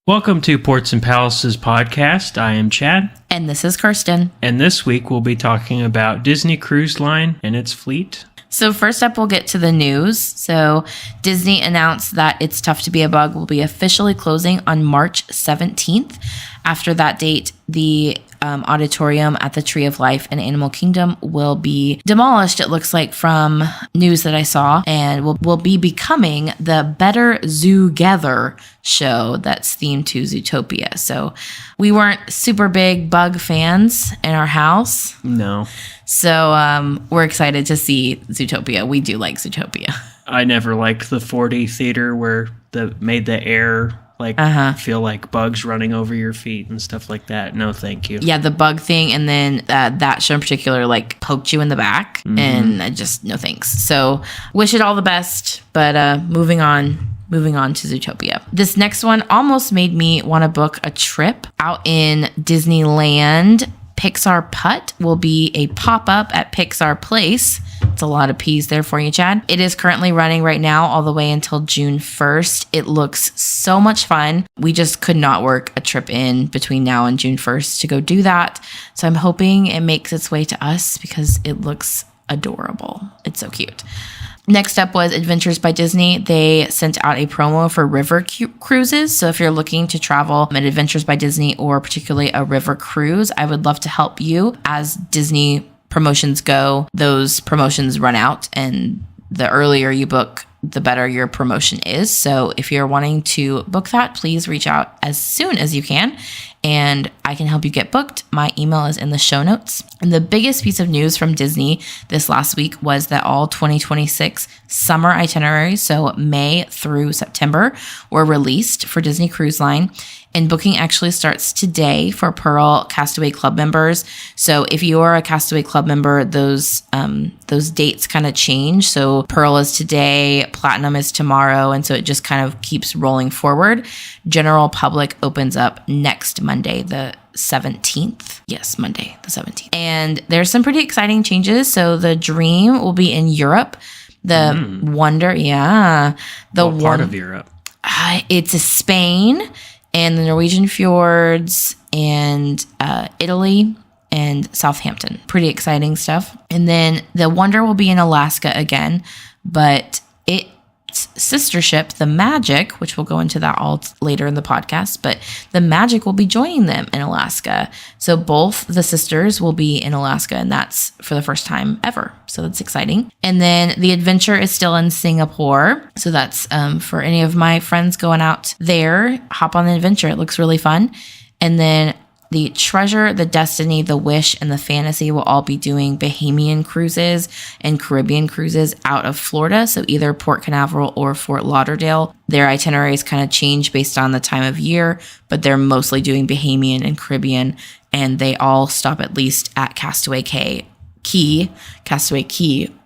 Welcome to Ports and Palaces podcast. I am Chad. And this is Kirsten. And this week we'll be talking about Disney Cruise Line and its fleet. So first up, we'll get to the news. So Disney announced that It's Tough to Be a Bug will be officially closing on March 17th. After that date, the auditorium at the Tree of Life and Animal Kingdom will be demolished, it looks like, from news that I saw, and will be becoming the Better Zoogether show that's themed to Zootopia. So we weren't super big bug fans in our house. No. So we're excited to see Zootopia. We do like Zootopia. I never liked the 4D theater where made the air feel like bugs running over your feet and stuff like that. No, thank you. Yeah, the bug thing, and then that show in particular poked you in the back, and I just no thanks. So wish it all the best, but moving on to Zootopia. This next one almost made me want to book a trip out in Disneyland. Pixar Putt will be a pop-up at Pixar Place. It's a lot of P's there for you, Chad. It is currently running right now all the way until June 1st. It looks so much fun. We just could not work a trip in between now and June 1st to go do that. So I'm hoping it makes its way to us because it looks adorable. It's so cute. Next up was Adventures by Disney. They sent out a promo for river cruises. So if you're looking to travel at Adventures by Disney or particularly a river cruise, I would love to help you. As Disney promotions go, those promotions run out, and the earlier you book, the better your promotion is. So if you're wanting to book that, please reach out as soon as you can, and I can help you get booked. My email is in the show notes. And the biggest piece of news from Disney this last week was that all 2026 summer itineraries, so May through September, were released for Disney Cruise Line. And booking actually starts today for Pearl Castaway Club members. So if you are a Castaway Club member, those dates kind of change. So Pearl is today, Platinum is tomorrow, and so it just kind of keeps rolling forward. General public opens up next Monday, the 17th. Yes, Monday, the 17th. And there's some pretty exciting changes. So the Dream will be in Europe. The Wonder, What part of Europe? It's Spain and the Norwegian fjords and Italy and Southampton. Pretty exciting stuff. And then the Wonder will be in Alaska again, but its sister ship, the Magic, which we'll go into that all later in the podcast, but the Magic will be joining them in Alaska. So both the sisters will be in Alaska, and that's for the first time ever. So that's exciting. And then the Adventure is still in Singapore. So that's for any of my friends going out there, hop on the Adventure. It looks really fun. And then the Treasure, the Destiny, the Wish, and the Fantasy will all be doing Bahamian cruises and Caribbean cruises out of Florida. So either Port Canaveral or Fort Lauderdale. Their itineraries kind of change based on the time of year, but they're mostly doing Bahamian and Caribbean, and they all stop at least at Castaway Key,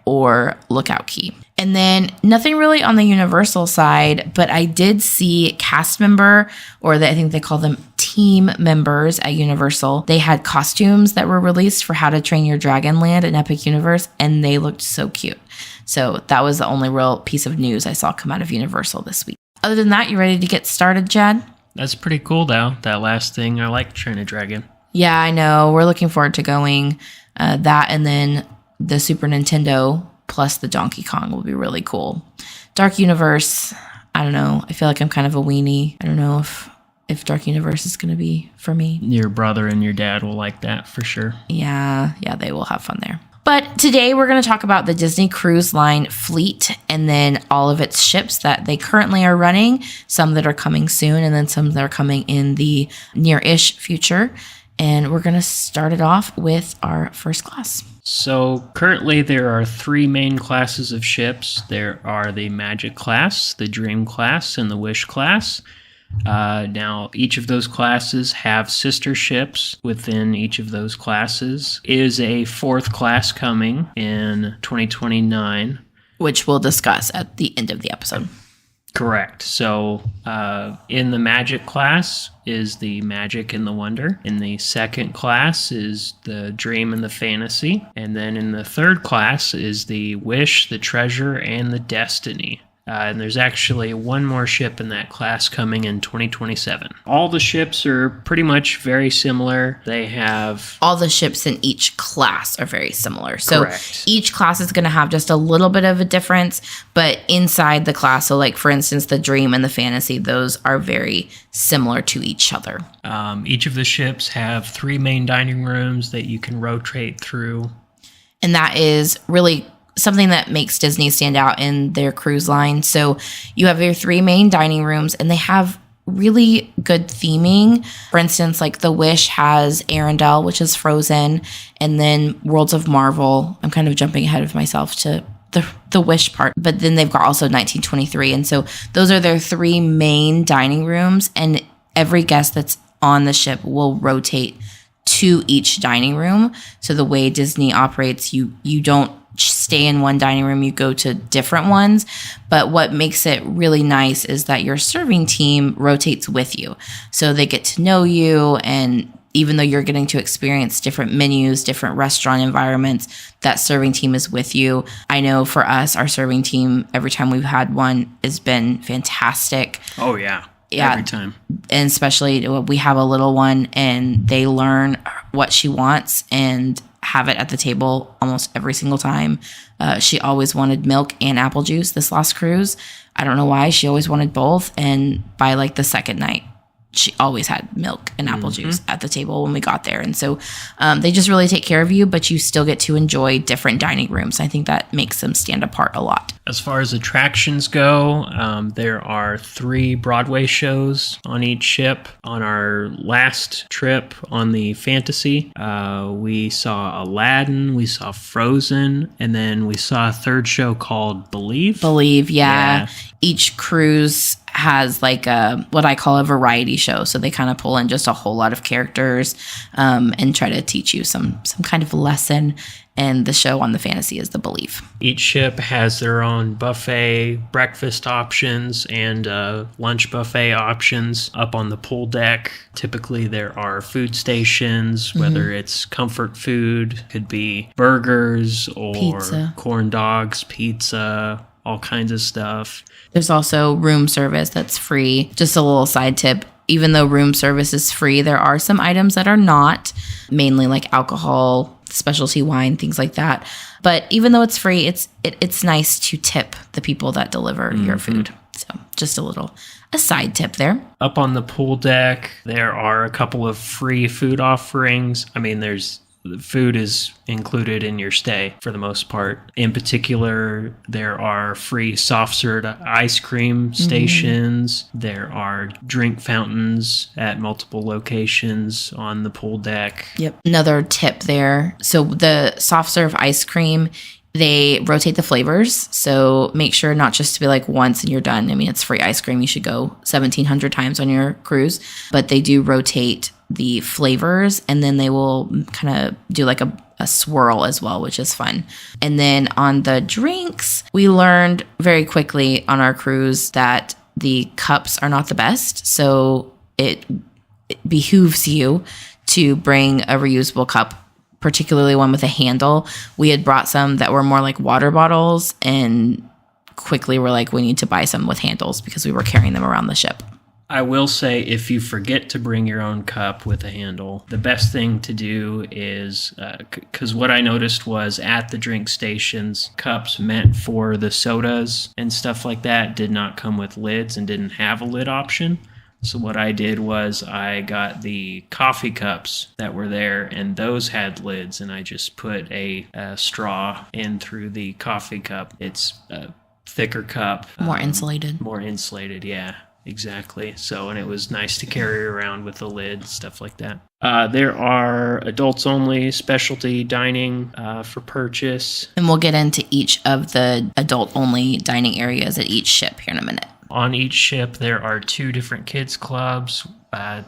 or Lookout Key. And then nothing really on the Universal side, but I did see cast member, I think they call them team members at Universal. They had costumes that were released for How to Train Your Dragon Land in Epic Universe, and they looked so cute. So that was the only real piece of news I saw come out of Universal this week. Other than that, you ready to get started, Chad? That's pretty cool, though. That last thing, I like Train a Dragon. Yeah, I know. We're looking forward to going. That and then the Super Nintendo plus the Donkey Kong will be really cool. Dark Universe, I don't know. I feel like I'm kind of a weenie. I don't know if Dark Universe is going to be for me. Your brother and your dad will like that for sure. Yeah, they will have fun there. But today we're going to talk about the Disney Cruise Line fleet and then all of its ships that they currently are running, some that are coming soon, and then some that are coming in the near-ish future. And we're going to start it off with our first class. So currently there are three main classes of ships. There are the Magic class, the Dream class, and the Wish class. Now, each of those classes have sister ships within each of those classes. Is a fourth class coming in 2029. Which we'll discuss at the end of the episode. Correct. So in the Magic class is the Magic and the Wonder. In the second class is the Dream and the Fantasy. And then in the third class is the Wish, the Treasure, and the Destiny. And there's actually one more ship in that class coming in 2027. All the ships are pretty much very similar. They have... All the ships in each class are very similar. So Correct. Each class is going to have just a little bit of a difference, but inside the class, so like for instance, the Dream and the Fantasy, those are very similar to each other. Each of the ships have 3 main dining rooms that you can rotate through. And that is really something that makes Disney stand out in their cruise line. So you have your 3 main dining rooms, and they have really good theming. For instance, like the Wish has Arendelle, which is Frozen, and then Worlds of Marvel. I'm kind of jumping ahead of myself to the Wish part, but then they've got also 1923. And so those are their 3 main dining rooms, and every guest that's on the ship will rotate to each dining room. So the way Disney operates, you don't stay in one dining room, you go to different ones. But what makes it really nice is that your serving team rotates with you. So they get to know you, and even though you're getting to experience different menus, different restaurant environments, that serving team is with you. I know for us, our serving team, every time we've had one, has been fantastic. Oh, yeah. Yeah. Every time. And especially we have a little one, and they learn what she wants and have it at the table almost every single time. She always wanted milk and apple juice this last cruise. I don't know why. She always wanted both. And by like the second night, she always had milk and apple juice at the table when we got there. And so they just really take care of you, but you still get to enjoy different dining rooms. I think that makes them stand apart a lot. As far as attractions go, there are 3 Broadway shows on each ship. On our last trip on the Fantasy, we saw Aladdin, we saw Frozen, and then we saw a 3rd show called Believe. Believe, yeah. Each cruise has like what I call a variety show. So they kind of pull in just a whole lot of characters and try to teach you some kind of lesson. And the show on the Fantasy is the Believe. Each ship has their own buffet breakfast options and lunch buffet options up on the pool deck. Typically, there are food stations, whether it's comfort food, could be burgers or Pizza. Corn dogs, pizza, all kinds of stuff. There's also room service that's free. Just a little side tip. Even though room service is free, there are some items that are not, mainly like alcohol, specialty wine, things like that. But even though it's free, it's nice to tip the people that deliver your food. So just a side tip there. Up on the pool deck, there are a couple of free food offerings. I mean, the food is included in your stay for the most part. In particular, there are free soft-served ice cream stations. There are drink fountains at multiple locations on the pool deck. Yep. Another tip there. So the soft serve ice cream, they rotate the flavors. So make sure not just to be like once and you're done. I mean, it's free ice cream. You should go 1,700 times on your cruise. But they do rotate the flavors, and then they will kind of do like a swirl as well, which is fun. And then on the drinks, we learned very quickly on our cruise that the cups are not the best. So it behooves you to bring a reusable cup, particularly one with a handle. We had brought some that were more like water bottles, and quickly we're like, we need to buy some with handles because we were carrying them around the ship. I will say, if you forget to bring your own cup with a handle, the best thing to do is, because what I noticed was at the drink stations, cups meant for the sodas and stuff like that did not come with lids and didn't have a lid option. So what I did was I got the coffee cups that were there, and those had lids, and I just put a straw in through the coffee cup. It's a thicker cup. More insulated. More insulated, yeah. Exactly. So, and it was nice to carry around with the lid, stuff like that. There are adults only specialty dining for purchase. And we'll get into each of the adult only dining areas at each ship here in a minute. On each ship, there are 2 different kids clubs.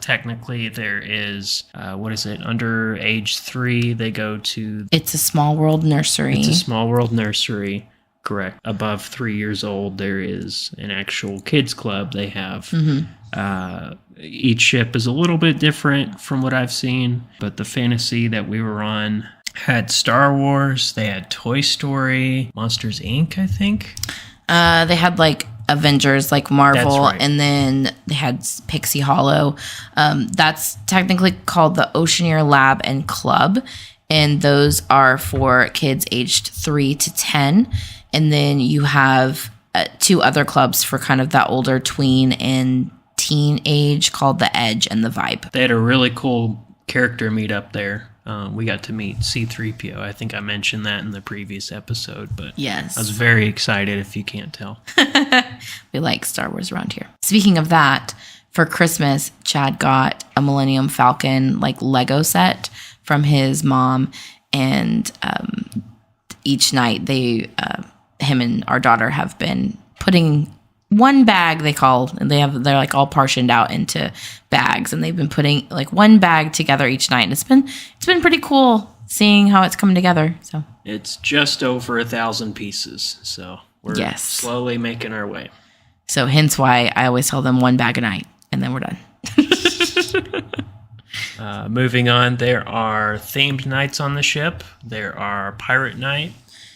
Technically, there is, under age 3, they go to... It's a Small World Nursery. It's a Small World Nursery. Correct. Above 3 years old, there is an actual kids club they have. Each ship is a little bit different from what I've seen, but the Fantasy that we were on had Star Wars, they had Toy Story, Monsters, Inc., I think. They had like Avengers, like Marvel, That's right. and then they had Pixie Hollow. That's technically called the Oceaneer Lab and Club, and those are for kids aged 3 to 10. And then you have 2 other clubs for kind of that older tween and teen age called the Edge and the Vibe. They had a really cool character meetup there. We got to meet C-3PO. I think I mentioned that in the previous episode, but Yes. I was very excited if you can't tell. We like Star Wars around here. Speaking of that, for Christmas, Chad got a Millennium Falcon like Lego set from his mom, and each night him and our daughter have been putting one bag they're like all portioned out into bags, and they've been putting like one bag together each night. And it's been pretty cool seeing how it's come together. So it's just over 1,000 pieces, so we're slowly making our way. So hence why I always tell them one bag a night, and then we're done. Moving on, there are themed nights on the ship. There are pirate night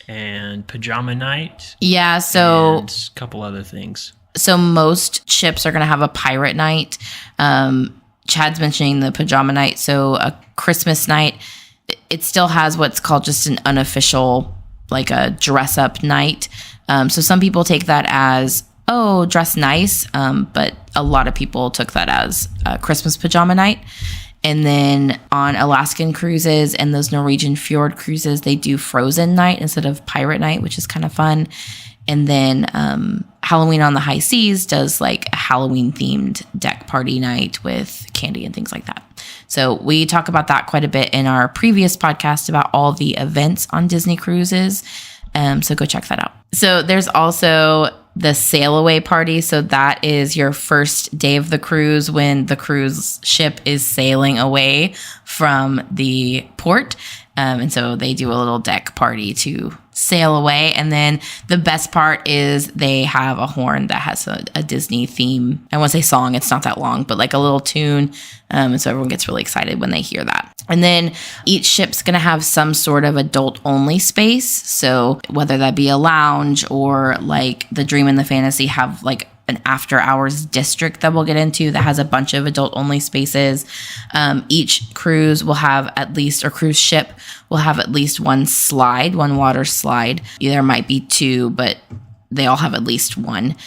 and pajama night. Yeah, so and a couple other things. So most ships are going to have a pirate night. Chad's mentioning the pajama night. So a Christmas night, it still has what's called just an unofficial, like a dress up night. So some people take that as, oh, dress nice. But a lot of people took that as a Christmas pajama night. And then on Alaskan cruises and those Norwegian fjord cruises, they do Frozen night instead of pirate night, which is kind of fun. And then Halloween on the High Seas does like a Halloween themed deck party night with candy and things like that. So we talk about that quite a bit in our previous podcast about all the events on Disney cruises. So go check that out. So there's also the sail away party. So that is your first day of the cruise when the cruise ship is sailing away from the port. And so they do a little deck party to sail away. And then the best part is they have a horn that has a Disney theme. I want to say song. It's not that long, but like a little tune. And so everyone gets really excited when they hear that. And then each ship's going to have some sort of adult only space. So whether that be a lounge or like the Dream and the Fantasy have like an after hours district that we'll get into that has a bunch of adult only spaces. Each cruise will have at least, or cruise ship will have at least one water slide. There might be 2, but they all have at least one.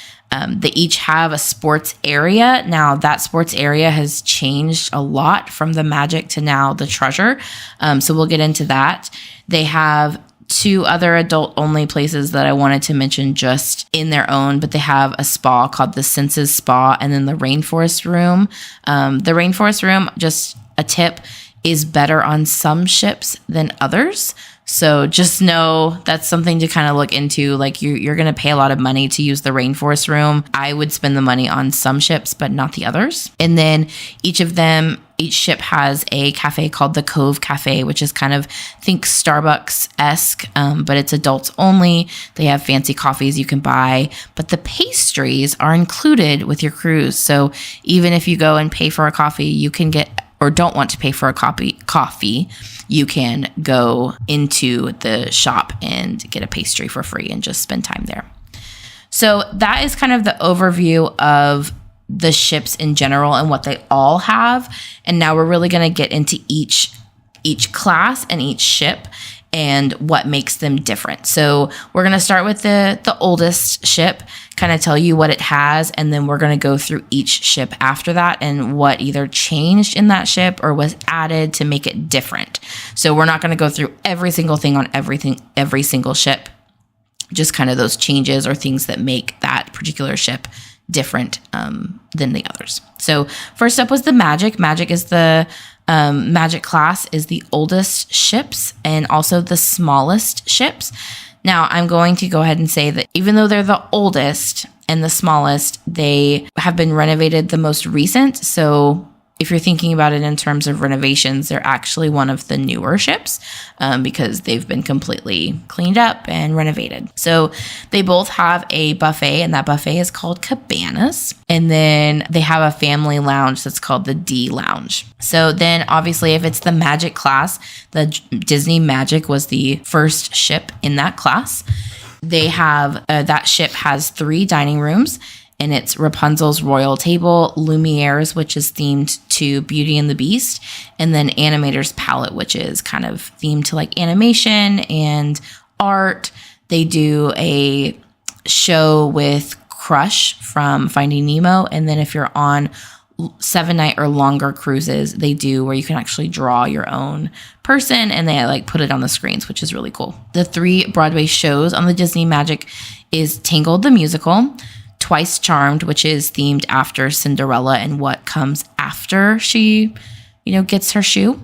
They each have a sports area. Now that sports area has changed a lot from the Magic to now the Treasure. So we'll get into that. They have 2 other adult only places that I wanted to mention just in their own, but they have a spa called the Senses Spa and then the Rainforest Room. The Rainforest Room, just a tip, is better on some ships than others. So just know that's something to kind of look into. Like you're going to pay a lot of money to use the Rainforest Room. I would spend the money on some ships, but not the others. And then each ship has a cafe called the Cove Cafe, which is kind of, think Starbucks-esque, but it's adults only. They have fancy coffees you can buy, but the pastries are included with your cruise. So even if you go and pay for a coffee, you can get, or don't want to pay for a coffee, you can go into the shop and get a pastry for free and just spend time there. So that is kind of the overview of the ships in general and what they all have. And now we're really going to get into each class and each ship and what makes them different. So we're going to start with the oldest ship, kind of tell you what it has, and then we're going to go through each ship after that and what either changed in that ship or was added to make it different. So we're not going to go through every single thing on every single ship, just kind of those changes or things that make that particular ship different than the others. So first up was the Magic. Magic is the Magic class is the oldest ships and also the smallest ships. Now, I'm going to go ahead and say that even though they're the oldest and the smallest, they have been renovated the most recent. So if you're thinking about it in terms of renovations, they're actually one of the newer ships because they've been completely cleaned up and renovated. So they both have a buffet, and that buffet is called Cabanas. And then they have a family lounge that's called the D Lounge. So then obviously if it's the Magic class, the Disney Magic was the first ship in that class. They have that ship has 3 dining rooms, and it's Rapunzel's royal table, Lumiere's, which is themed to Beauty and the Beast, and then Animator's palette, which is kind of themed to like animation and art. They do a show with Crush from Finding Nemo, and then if you're on 7-night or longer cruises, they do where you can actually draw your own person and they like put it on the screens, which is really cool. The 3 Broadway shows on the Disney Magic is Tangled the Musical, Twice Charmed, which is themed after Cinderella and what comes after she, gets her shoe.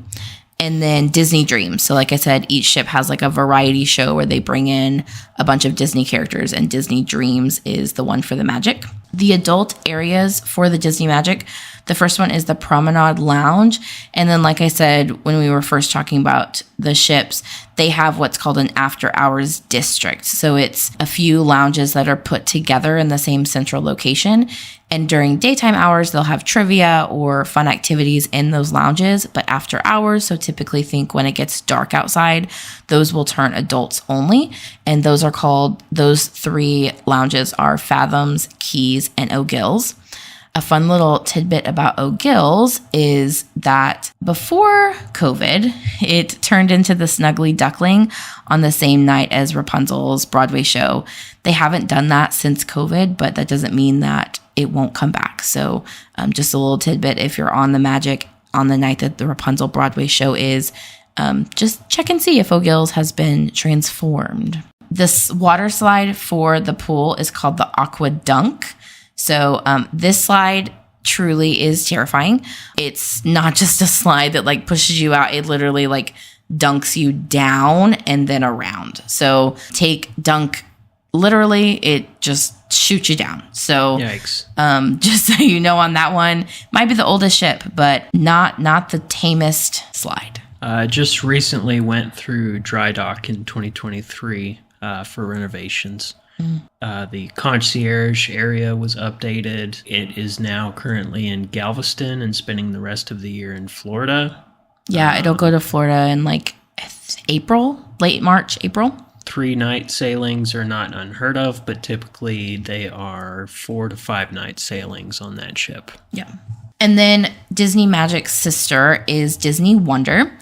And then Disney Dreams. So like I said, each ship has like a variety show where they bring in a bunch of Disney characters, and Disney Dreams is the one for the Magic. The adult areas for the Disney Magic, the first one is the Promenade Lounge. And then like I said, when we were first talking about the ships, they have what's called an after hours district. So it's a few lounges that are put together in the same central location. And during daytime hours, they'll have trivia or fun activities in those lounges. But after hours, so typically think when it gets dark outside, those will turn adults only. And those 3 lounges are Fathoms, Keys, and O'Gill's. A fun little tidbit about O'Gill's is that before COVID, it turned into the Snuggly Duckling on the same night as Rapunzel's Broadway show. They haven't done that since COVID, but that doesn't mean that it won't come back. So just a little tidbit, if you're on the Magic on the night that the Rapunzel Broadway show is, just check and see if O'Gill's has been transformed. This water slide for the pool is called the Aqua Dunk. So this slide truly is terrifying. It's not just a slide that like pushes you out. It literally like dunks you down and then around. So take dunk literally, it just shoots you down. So yikes. Just so you know, on that one, might be the oldest ship, but not the tamest slide. Just recently went through dry dock in 2023 for renovations. The concierge area was updated. It is now currently in Galveston and spending the rest of the year in Florida. Yeah, it'll go to Florida in like April, late March, April. 3-night sailings are not unheard of, but typically they are 4 to 5 night sailings on that ship. Yeah. And then Disney Magic's sister is Disney Wonder.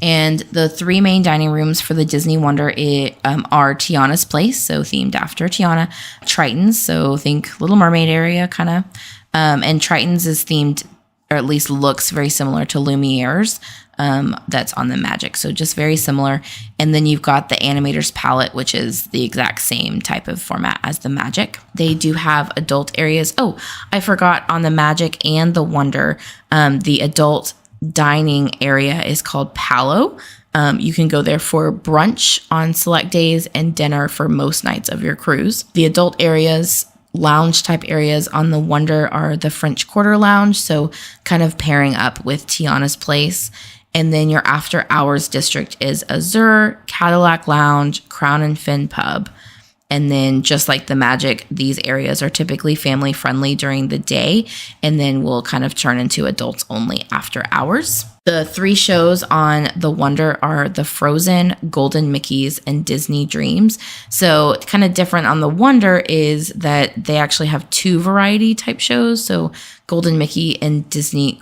And the 3 main dining rooms for the Disney Wonder are Tiana's Place, so themed after Tiana. Triton's, so think Little Mermaid area kind of. And Triton's is themed, or at least looks very similar to Lumiere's. That's on the Magic, so just very similar. And then you've got the Animator's palette, which is the exact same type of format as the Magic. They do have adult areas. Oh, I forgot, on the Magic and the Wonder, the adult dining area is called Palo. You can go there for brunch on select days and dinner for most nights of your cruise. The adult areas, lounge type areas on the Wonder, are the French Quarter Lounge, so kind of pairing up with Tiana's Place. And then your after hours district is Azure, Cadillac Lounge, Crown and Fin Pub. And then just like the Magic, these areas are typically family friendly during the day and then will kind of turn into adults only after hours. The 3 shows on the Wonder are the Frozen, Golden Mickeys, and Disney Dreams. So kind of different on the Wonder is that they actually have 2 variety type shows. So Golden Mickey's and Disney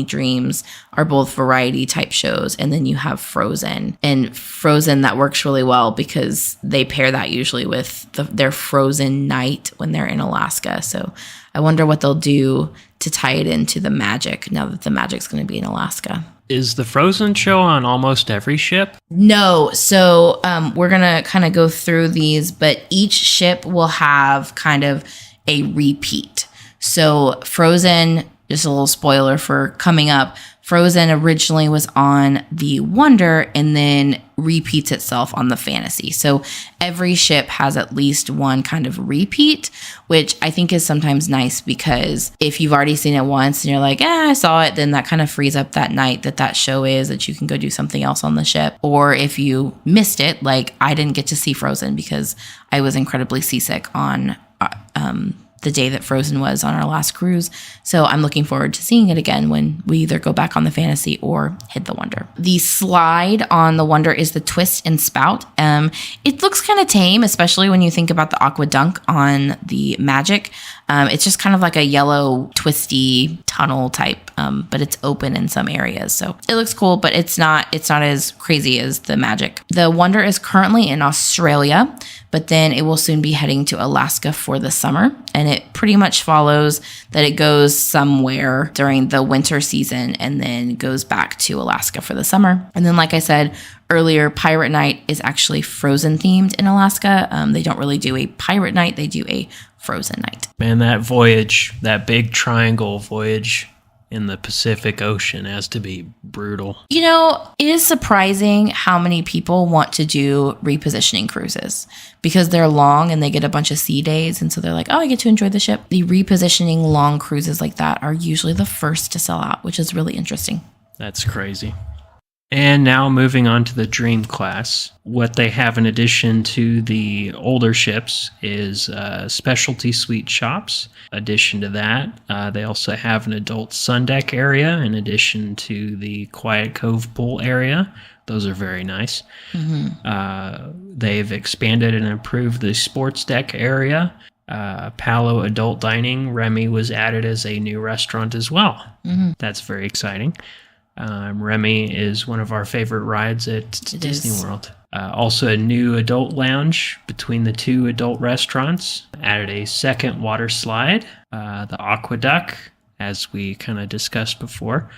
Dreams are both variety type shows. And then you have Frozen. And Frozen, that works really well because they pair that usually with their Frozen night when they're in Alaska. So I wonder what they'll do to tie it into the Magic now that the Magic's going to be in Alaska. Is the Frozen show on almost every ship? No. So we're going to kind of go through these, but each ship will have kind of a repeat. So Frozen, just a little spoiler for coming up, Frozen originally was on the Wonder and then repeats itself on the Fantasy. So every ship has at least one kind of repeat, which I think is sometimes nice because if you've already seen it once and you're like, I saw it, then that kind of frees up that night that show is, that you can go do something else on the ship. Or if you missed it, like I didn't get to see Frozen because I was incredibly seasick on the day that Frozen was on our last cruise. So I'm looking forward to seeing it again when we either go back on the Fantasy or hit the Wonder. The slide on the Wonder is the Twist and Spout. It looks kind of tame, especially when you think about the Aqua Dunk on the Magic. It's just kind of like a yellow twisty tunnel type, but it's open in some areas. So it looks cool, but it's not as crazy as the Magic. The Wonder is currently in Australia, but then it will soon be heading to Alaska for the summer. And it pretty much follows that it goes somewhere during the winter season and then goes back to Alaska for the summer. And then, like I said earlier, Pirate Night is actually Frozen themed in Alaska. They don't really do a Pirate Night. They do a Frozen Night. Man, that voyage, that big triangle voyage in the Pacific Ocean has to be brutal. You know, it is surprising how many people want to do repositioning cruises because they're long and they get a bunch of sea days. And so they're like, oh, I get to enjoy the ship. The repositioning long cruises like that are usually the first to sell out, which is really interesting. That's crazy. And now moving on to the Dream class. What they have in addition to the older ships is specialty suite shops. In addition to that, they also have an adult sun deck area in addition to the Quiet Cove pool area. Those are very nice. Mm-hmm. They've expanded and improved the sports deck area. Palo Adult Dining, Remy, was added as a new restaurant as well. Mm-hmm. That's very exciting. Remy is one of our favorite rides at Disney World. Also a new adult lounge between the two adult restaurants. Added a second water slide, the Aqueduct, as we kind of discussed before,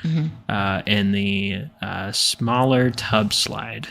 and the smaller tub slide.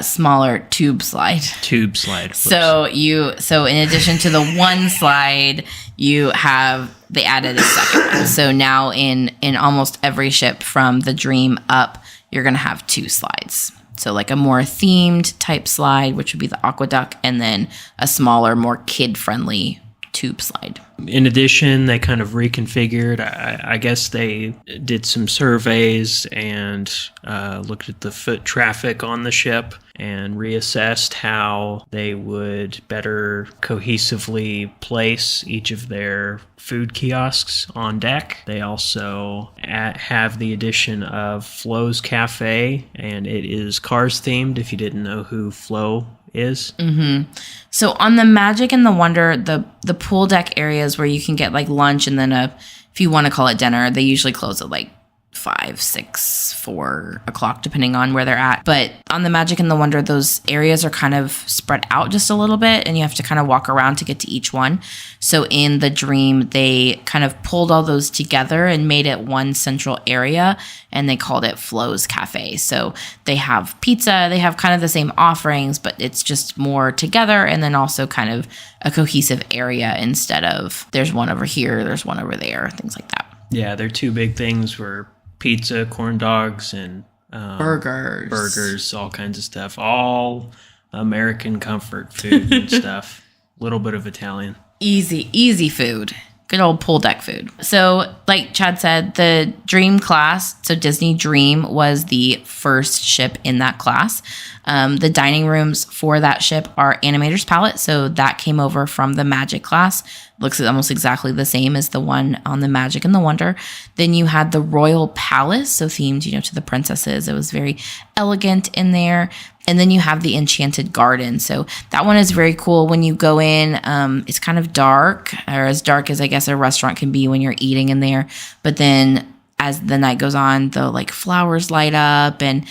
Smaller tube slide. Tube slide. Whoops. So in addition to the one slide, they added a second one. So now in almost every ship from the Dream up, you're going to have two slides. So like a more themed type slide, which would be the Aqueduct, and then a smaller, more kid-friendly tube slide. In addition, they kind of reconfigured. I guess they did some surveys and looked at the foot traffic on the ship and reassessed how they would better cohesively place each of their food kiosks on deck. They also have the addition of Flo's Cafe, and it is Cars themed, if you didn't know who Flo is. Mm-hmm. So on the Magic and the Wonder, the pool deck areas where you can get like lunch and then if you want to call it dinner, they usually close at like 5, 6, 4 o'clock, depending on where they're at. But on the Magic and the Wonder, those areas are kind of spread out just a little bit, and you have to kind of walk around to get to each one. So in the Dream, they kind of pulled all those together and made it one central area, and they called it Flo's Cafe. So they have pizza, they have kind of the same offerings, but it's just more together, and then also kind of a cohesive area instead of there's one over here, there's one over there, things like that. Yeah, their two big things were pizza, corn dogs, and burgers, all kinds of stuff. All American comfort food and stuff. A little bit of Italian. Easy food. Good old pool deck food. So, like Chad said, the Dream class, so Disney Dream was the first ship in that class. The dining rooms for that ship are Animator's Palette, so that came over from the Magic class. Looks almost exactly the same as the one on the Magic and the Wonder. Then you had the Royal Palace, so themed, to the princesses. It was very elegant in there. And then you have the Enchanted Garden. So that one is very cool. When you go in, it's kind of dark, or as dark as I guess a restaurant can be when you're eating in there. But then as the night goes on, the flowers light up. And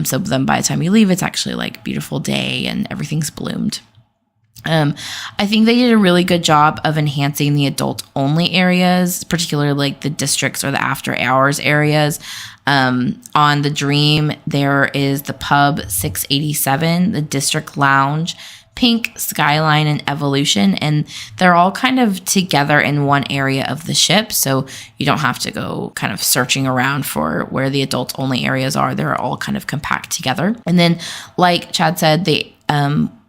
so then by the time you leave, it's actually beautiful day and everything's bloomed. I think they did a really good job of enhancing the adult only areas, particularly the districts or the after hours areas. On the Dream, there is the Pub 687, the District Lounge, Pink, Skyline, and Evolution, and they're all kind of together in one area of the ship, so you don't have to go kind of searching around for where the adult only areas are. They're all kind of compact together. And then, like Chad said,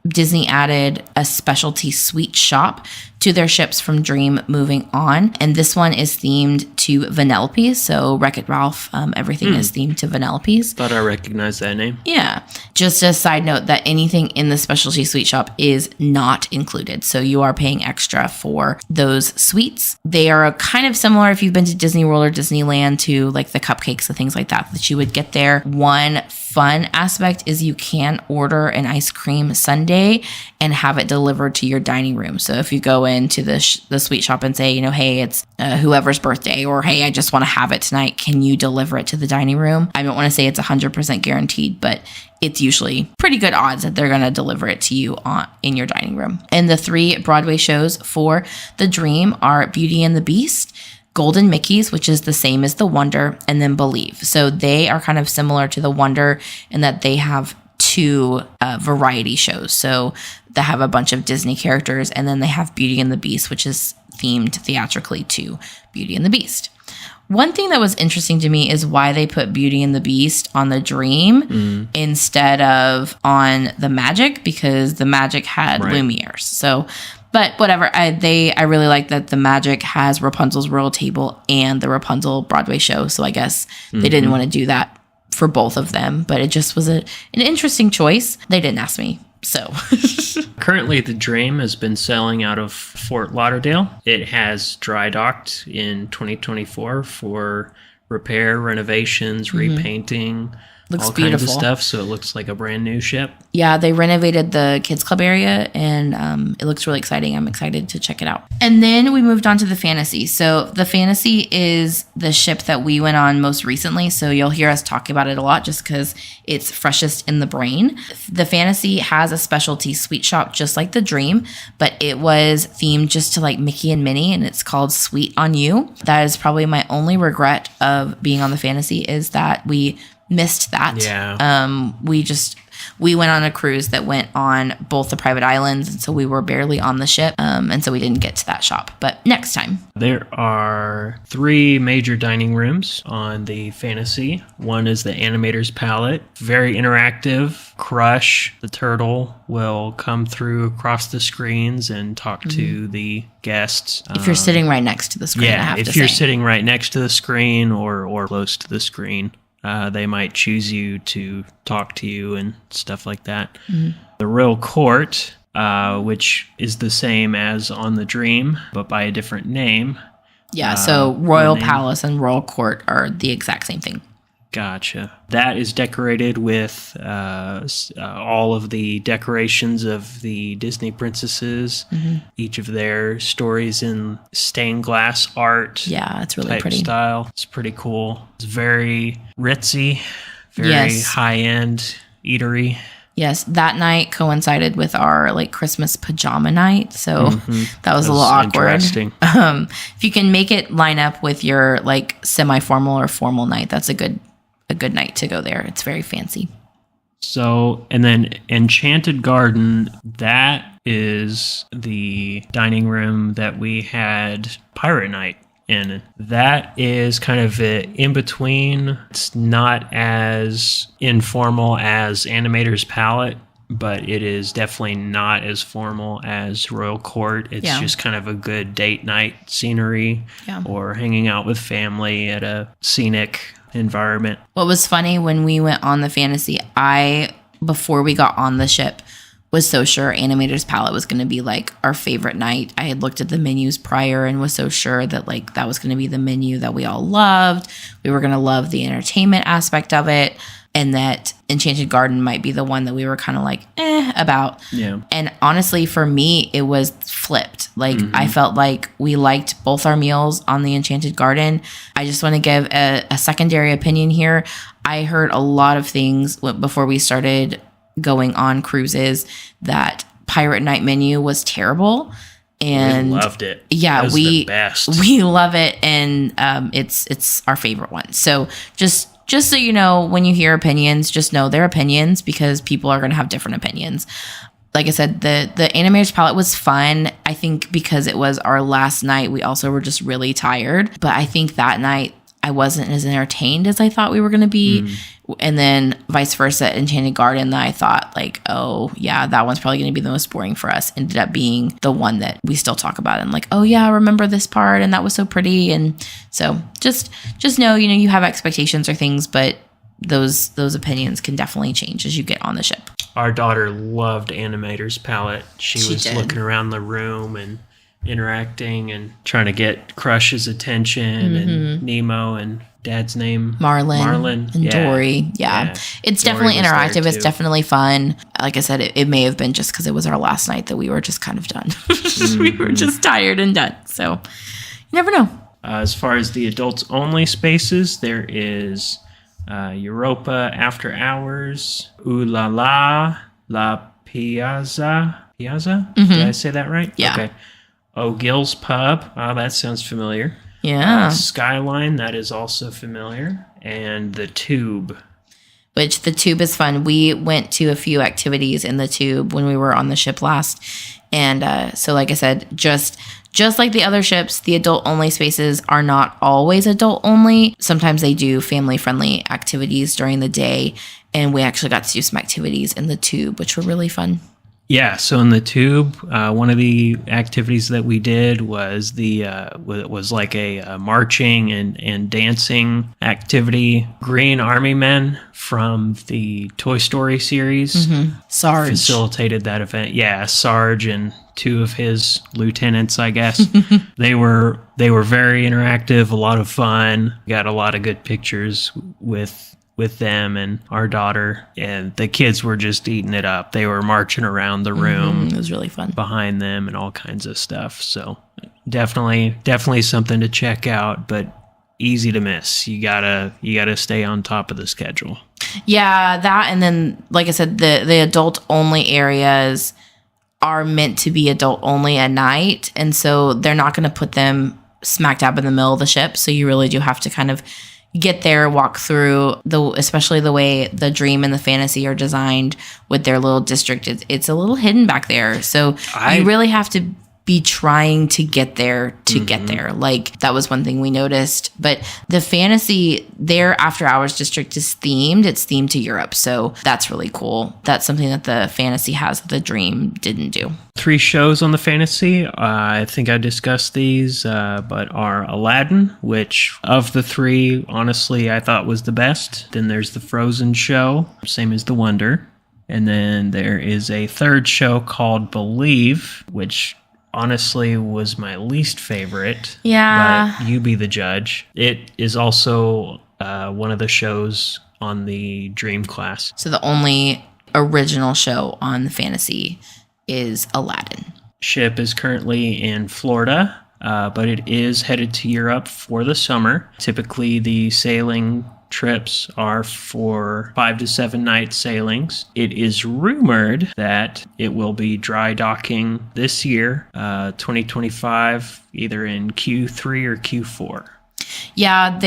Disney added a specialty suite shop to their ships from Dream moving on. And this one is themed to Vanellope. So Wreck-It Ralph, everything is themed to Vanellope's. Thought I recognized that name. Yeah. Just a side note that anything in the specialty sweet shop is not included. So you are paying extra for those sweets. They are kind of similar if you've been to Disney World or Disneyland to like the cupcakes and things like that you would get there. One fun aspect is you can order an ice cream sundae and have it delivered to your dining room. So if you go into the sweet shop and say, hey, it's whoever's birthday, or hey, I just want to have it tonight, can you deliver it to the dining room? I don't want to say it's 100% guaranteed, but it's usually pretty good odds that they're going to deliver it to you in your dining room. And the 3 Broadway shows for the Dream are Beauty and the Beast, Golden Mickey's, which is the same as the Wonder, and then Believe. So they are kind of similar to the Wonder in that they have 2 variety shows. So they have a bunch of Disney characters, and then they have Beauty and the Beast, which is themed theatrically to Beauty and the Beast. One thing that was interesting to me is why they put Beauty and the Beast on the Dream instead of on the Magic, because the Magic had Lumiere's. So, but whatever. I really like that the Magic has Rapunzel's Royal Table and the Rapunzel Broadway show. So I guess they didn't want to do that for both of them, but it just was an interesting choice. They didn't ask me. So currently the Dream has been selling out of Fort Lauderdale. It has dry docked in 2024 for repair, renovations, repainting, looks all beautiful. kinds of stuff. So it looks like a brand new ship. Yeah, they renovated the kids club area, and it looks really exciting. I'm excited to check it out. And then we moved on to the Fantasy. So the Fantasy is the ship that we went on most recently. So you'll hear us talk about it a lot just because it's freshest in the brain. The Fantasy has a specialty sweet shop just like the Dream, but it was themed just to like Mickey and Minnie, and it's called Sweet on You. That is probably my only regret of being on the Fantasy, is that we missed that. Yeah. We went on a cruise that went on both the private islands, and so we were barely on the ship, and so we didn't get to that shop. But next time. There are 3 major dining rooms on the Fantasy. One is the Animator's Palette. Very interactive. Crush, the turtle, will come through across the screens and talk to the guests. If you're sitting right next to the screen, I have to say. if you're sitting right next to the screen or close to the screen. They might choose you to talk to you and stuff like that. The Royal Court, which is the same as on the Dream, but by a different name. Yeah, so Royal Palace and Royal Court are the exact same thing. Gotcha. That is decorated with all of the decorations of the Disney princesses, each of their stories in stained glass art. Yeah, it's really pretty. Style. It's pretty cool. It's very ritzy, very high-end eatery. Yes, that night coincided with our like Christmas pajama night, so that was a little awkward. Interesting. If you can make it line up with your like semi-formal or formal night, that's a good night to go there. It's very fancy. So, and then Enchanted Garden, that is the dining room that we had Pirate Night in. That is kind of in between. It's not as informal as Animator's Palette, but it is definitely not as formal as Royal Court. It's just kind of a good date night scenery or hanging out with family at a scenic environment. What was funny when we went on the Fantasy, before we got on the ship, was so sure Animator's Palette was going to be like our favorite night. I had looked at the menus prior and was so sure that like that was going to be the menu that we all loved. We were going to love the entertainment aspect of it, and that Enchanted Garden might be the one that we were kind of like about. Yeah. And honestly, for me, it was flipped. Like I felt like we liked both our meals on the Enchanted Garden. I just want to give a secondary opinion here. I heard a lot of things before we started going on cruises that Pirate Night menu was terrible. And we loved it. Yeah, it was the best. We love it, and it's our favorite one. So just so you know, when you hear opinions, just know they're opinions because people are going to have different opinions. Like I said, the Animator's Palette was fun. I think because it was our last night, we also were just really tired. But I think that night, I wasn't as entertained as I thought we were going to be. And then vice versa, Enchanted Garden, that I thought like, oh yeah, that one's probably going to be the most boring for us, ended up being the one that we still talk about and like, oh yeah, I remember this part and that was so pretty. And so just know, you have expectations or things, but those opinions can definitely change as you get on the ship. Our daughter loved Animator's Palette. She was did. looking around the room and interacting and trying to get Crush's attention and Nemo and Dad's name Marlin and Dory. Yeah. It's Dory definitely was interactive. there It's too. definitely fun. Like I said, it may have been just because it was our last night that we were just kind of done. We were just tired and done. So you never know. As far as the adults only spaces, there is Europa After Hours, Ooh La La, La Piazza. Piazza? Did I say that right? Yeah. Okay. O'Gill's Pub. Oh, that sounds familiar. Yeah. Skyline, that is also familiar. And the Tube. Which the Tube is fun. We went to a few activities in the Tube when we were on the ship last. And so like I said, just like the other ships, the adult-only spaces are not always adult-only. Sometimes they do family-friendly activities during the day. And we actually got to do some activities in the Tube, which were really fun. Yeah, so in the Tube, one of the activities that we did was was like a marching and dancing activity. Green Army Men from the Toy Story series Sarge. facilitated that event. Yeah, Sarge and two of his lieutenants, I guess. They were very interactive, a lot of fun. Got a lot of good pictures with them and our daughter, and the kids were just eating it up. They were marching around the room. It was really fun. Behind them and all kinds of stuff. So definitely something to check out, but easy to miss. You gotta stay on top of the schedule. Yeah, that, and then like I said, the adult only areas are meant to be adult only at night, and so they're not going to put them smack dab in the middle of the ship. So you really do have to kind of get there, walk through, especially the way the Dream and the Fantasy are designed with their little district. It's a little hidden back there. So you really have to be trying to get there get there. Like, that was one thing we noticed. But the Fantasy, their after hours district is themed. It's themed to Europe. So that's really cool. That's something that the Fantasy has that the Dream didn't do. 3 shows on the Fantasy. I think I discussed these, but are Aladdin, which of the 3, honestly, I thought was the best. Then there's the Frozen show, same as the Wonder. And then there is a 3rd show called Believe, which honestly was my least favorite. Yeah. But you be the judge. It is also one of the shows on the Dream class. So the only original show on the Fantasy is Aladdin. Ship is currently in Florida, but it is headed to Europe for the summer. Typically, the sailing trips are for 5 to 7 night sailings. It is rumored that it will be dry docking this year, 2025, either in Q3 or Q4. Yeah,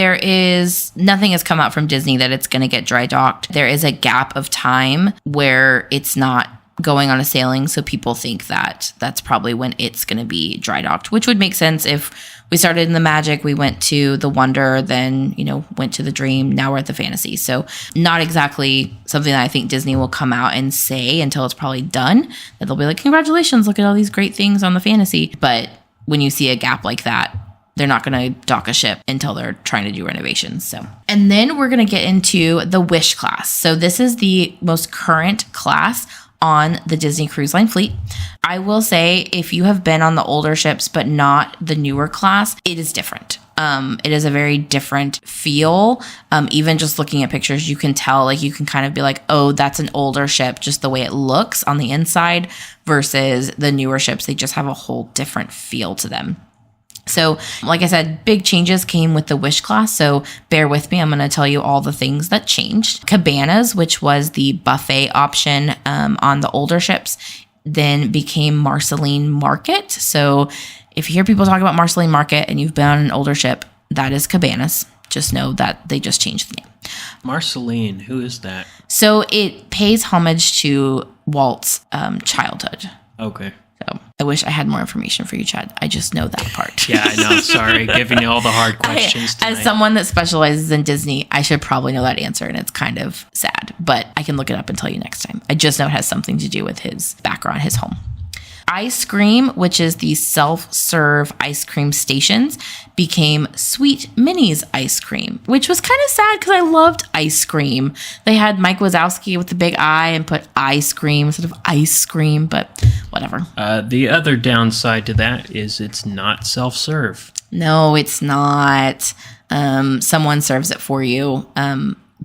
nothing has come out from Disney that it's going to get dry docked. There is a gap of time where it's not going on a sailing, so people think that that's probably when it's going to be dry docked, which would make sense. If we started in the Magic, we went to the Wonder, then went to the Dream, now we're at the Fantasy. So not exactly something that I think Disney will come out and say until it's probably done, that they'll be like, congratulations, look at all these great things on the Fantasy. But when you see a gap like that, they're not going to dock a ship until they're trying to do renovations. So, and then we're going to get into the Wish class. So this is the most current class on the Disney Cruise Line fleet. I will say, if you have been on the older ships but not the newer class, it is different. It is a very different feel. Even just looking at pictures, you can tell, like, you can kind of be like, oh, that's an older ship, just the way it looks on the inside, versus the newer ships. They just have a whole different feel to them. So, like I said, big changes came with the Wish class. So bear with me. I'm going to tell you all the things that changed. Cabanas, which was the buffet option on the older ships, then became Marceline Market. So if you hear people talk about Marceline Market and you've been on an older ship, that is Cabanas. Just know that they just changed the name. Marceline, who is that? So it pays homage to Walt's childhood. Okay. So I wish I had more information for you, Chad. I just know that part. Yeah, I know. Sorry, giving you all the hard questions tonight. As someone that specializes in Disney, I should probably know that answer, and it's kind of sad. But I can look it up and tell you next time. I just know it has something to do with his background, his home. Ice Cream, which is the self-serve ice cream stations, became Sweet Minis Ice Cream, which was kind of sad because I loved ice cream. They had Mike Wazowski with the big I and put ice cream instead of ice cream, but whatever. The other downside to that is it's not self-serve. No, it's not. Someone serves it for you.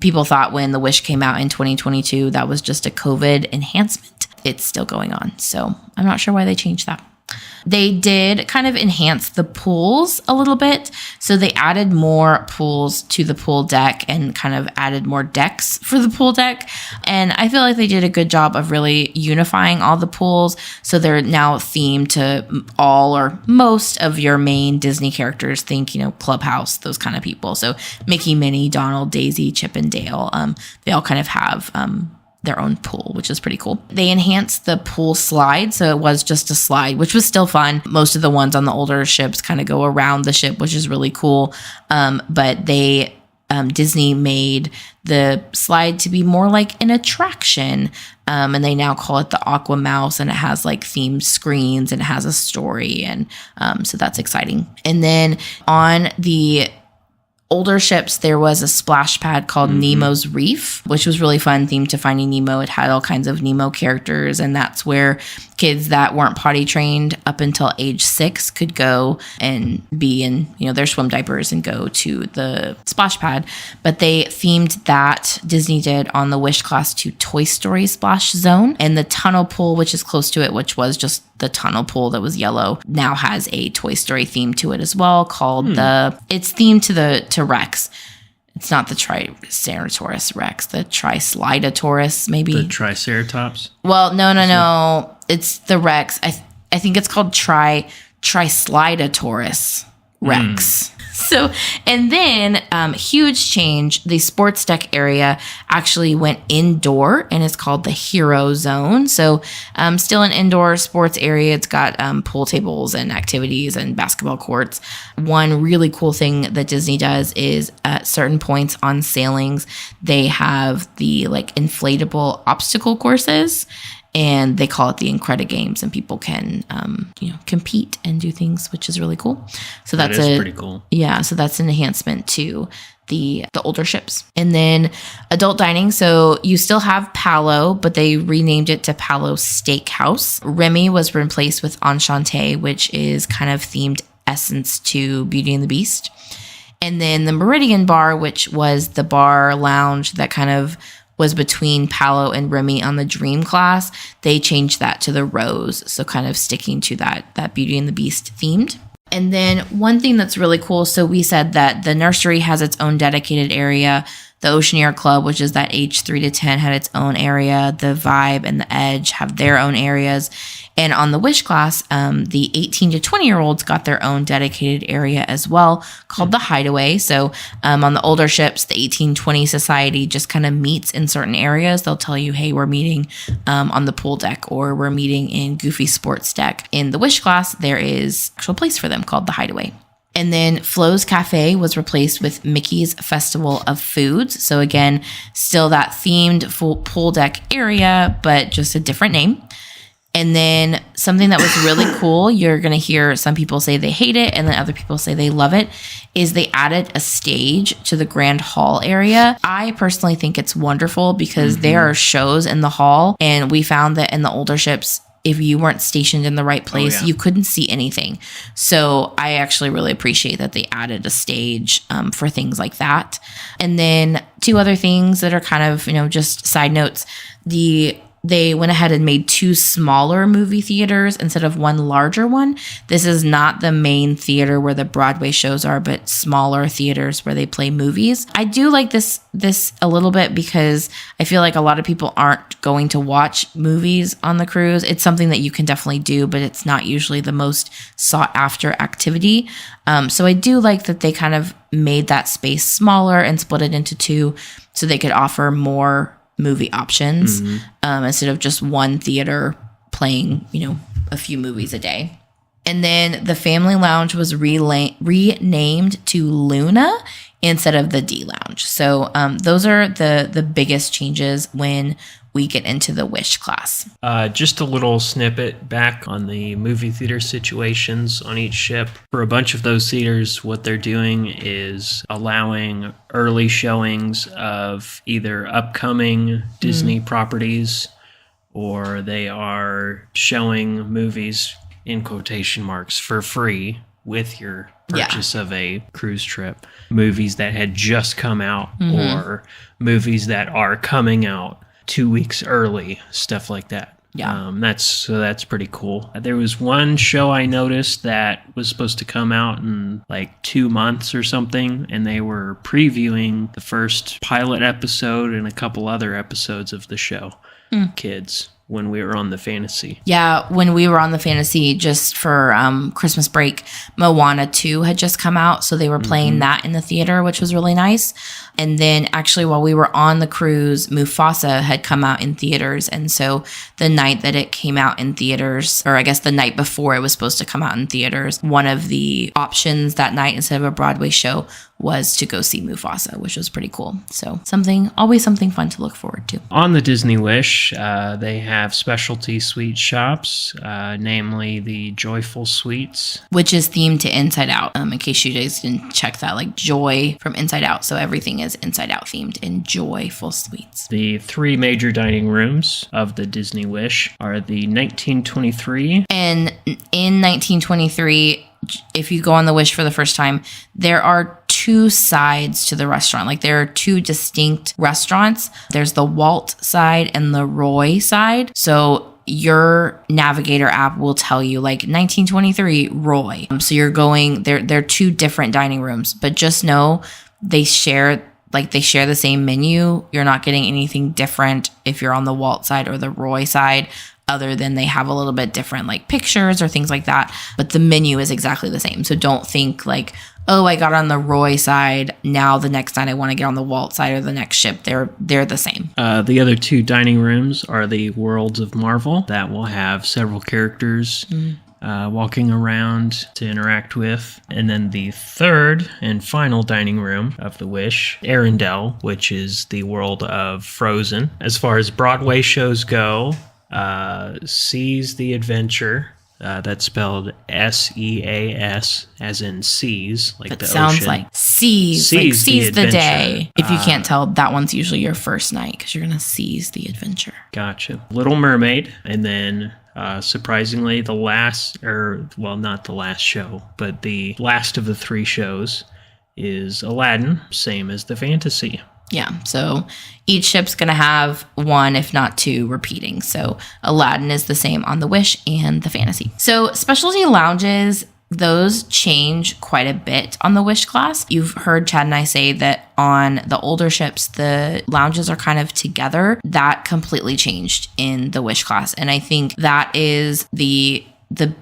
People thought when the Wish came out in 2022, that was just a COVID enhancement. It's still going on. So I'm not sure why they changed that. They did kind of enhance the pools a little bit. So they added more pools to the pool deck and kind of added more decks for the pool deck. And I feel like they did a good job of really unifying all the pools. So they're now themed to all or most of your main Disney characters. Think, Clubhouse, those kind of people. So Mickey, Minnie, Donald, Daisy, Chip, and Dale. They all kind of have their own pool, which is pretty cool. They enhanced the pool slide, so it was just a slide, which was still fun. Most of the ones on the older ships kind of go around the ship, which is really cool. But Disney made the slide to be more like an attraction. And they now call it the Aqua Mouse, and it has like themed screens and it has a story. And so that's exciting. And then on the older ships, there was a splash pad called Nemo's Reef, which was really fun, themed to Finding Nemo. It had all kinds of Nemo characters, and that's where kids that weren't potty trained up until age 6 could go and be in, their swim diapers and go to the splash pad. But they themed that, Disney did, on the Wish class to Toy Story Splash Zone. And the tunnel pool, which is close to it, which was just the tunnel pool that was yellow, now has a Toy Story theme to it as well, called it's themed to Rex. It's not the Triceratops Rex, the Trislidatosaurus, maybe. The Triceratops? Well, no. It's the Rex. I think it's called Trislidatosaurus Rex. So, and then huge change, the sports deck area actually went indoor, and it's called the Hero Zone. So still an indoor sports area. It's got pool tables and activities and basketball courts. One really cool thing that Disney does is at certain points on sailings, they have the inflatable obstacle courses. And they call it the Incredi Games, and people can, compete and do things, which is really cool. So that's pretty cool. Yeah, so that's an enhancement to the older ships. And then adult dining. So you still have Palo, but they renamed it to Palo Steakhouse. Remy was replaced with Enchante, which is kind of themed essence to Beauty and the Beast. And then the Meridian Bar, which was the bar lounge that kind of was between Palo and Remy on the Dream class, they changed that to the Rose. So kind of sticking to that Beauty and the Beast themed. And then one thing that's really cool, so we said that the nursery has its own dedicated area. The Oceaneer Club, which is that age 3 to 10, had its own area. The Vibe and the Edge have their own areas. And on the Wish class, the 18 to 20-year-olds got their own dedicated area as well, called the Hideaway. So on the older ships, the 1820 Society just kind of meets in certain areas. They'll tell you, hey, we're meeting on the pool deck, or we're meeting in Goofy Sports Deck. In the Wish class, there is an actual place for them called the Hideaway. And then Flo's Cafe was replaced with Mickey's Festival of Foods. So again, still that themed full pool deck area, but just a different name. And then something that was really cool, you're going to hear some people say they hate it, and then other people say they love it, is they added a stage to the Grand Hall area. I personally think it's wonderful because there are shows in the hall, and we found that in the older ships, if you weren't stationed in the right place, you couldn't see anything. So I actually really appreciate that they added a stage for things like that. And then 2 other things that are kind of, just side notes. They went ahead and made 2 smaller movie theaters instead of 1 larger one. This is not the main theater where the Broadway shows are, but smaller theaters where they play movies. I do like this a little bit because I feel like a lot of people aren't going to watch movies on the cruise. It's something that you can definitely do, but it's not usually the most sought after activity. So I do like that they kind of made that space smaller and split it into 2 so they could offer more movie options instead of just one theater playing, a few movies a day. And then the family lounge was renamed to Luna instead of the D Lounge. So those are the biggest changes when we get into the Wish class. Just a little snippet back on the movie theater situations on each ship. For a bunch of those theaters, what they're doing is allowing early showings of either upcoming Disney properties, or they are showing movies in quotation marks for free with your purchase of a cruise trip. Movies that had just come out or movies that are coming out 2 weeks early, stuff like that. Yeah. That's pretty cool. There was one show I noticed that was supposed to come out in like 2 months or something, and they were previewing the first pilot episode and a couple other episodes of the show. Kids, when we were on the Fantasy. Yeah, when we were on the Fantasy just for Christmas break, Moana 2 had just come out, so they were playing that in the theater, which was really nice. And then actually while we were on the cruise, Mufasa had come out in theaters. And so the night that it came out in theaters, or I guess the night before it was supposed to come out in theaters, one of the options that night instead of a Broadway show was to go see Mufasa, which was pretty cool. So always something fun to look forward to. On the Disney Wish, they have specialty sweet shops, namely the Joyful Sweets, which is themed to Inside Out. In case you guys didn't check that, like joy from Inside Out. So everything is Inside Out themed in Joyful Sweets. The three major dining rooms of the Disney Wish are the 1923. And in 1923, if you go on the Wish for the first time, there are two sides to the restaurant. Like there are two distinct restaurants. There's the Walt side and the Roy side. So your navigator app will tell you like 1923 Roy. So you're going, they're two different dining rooms, but just know they share the same menu. You're not getting anything different if you're on the Walt side or the Roy side, other than they have a little bit different like pictures or things like that. But the menu is exactly the same. So don't think like, oh, I got on the Roy side, now the next night I want to get on the Walt side or the next ship. They're the same. The other two dining rooms are the Worlds of Marvel that will have several characters walking around to interact with. And then the third and final dining room of the Wish, Arendelle, which is the world of Frozen. As far as Broadway shows go, Seas the Adventure, that's spelled SEAS, as in seas, like that the sounds ocean. like seas the day. If you can't tell, that one's usually your first night because you're going to seize the adventure. Gotcha. Little Mermaid, and then surprisingly, not the last show, but the last of the three shows is Aladdin, same as the Fantasy. Yeah, so each ship's going to have one, if not two, repeating. So Aladdin is the same on the Wish and the Fantasy. So specialty lounges, those change quite a bit on the Wish class. You've heard Chad and I say that on the older ships, the lounges are kind of together. That completely changed in the Wish class. And I think that is the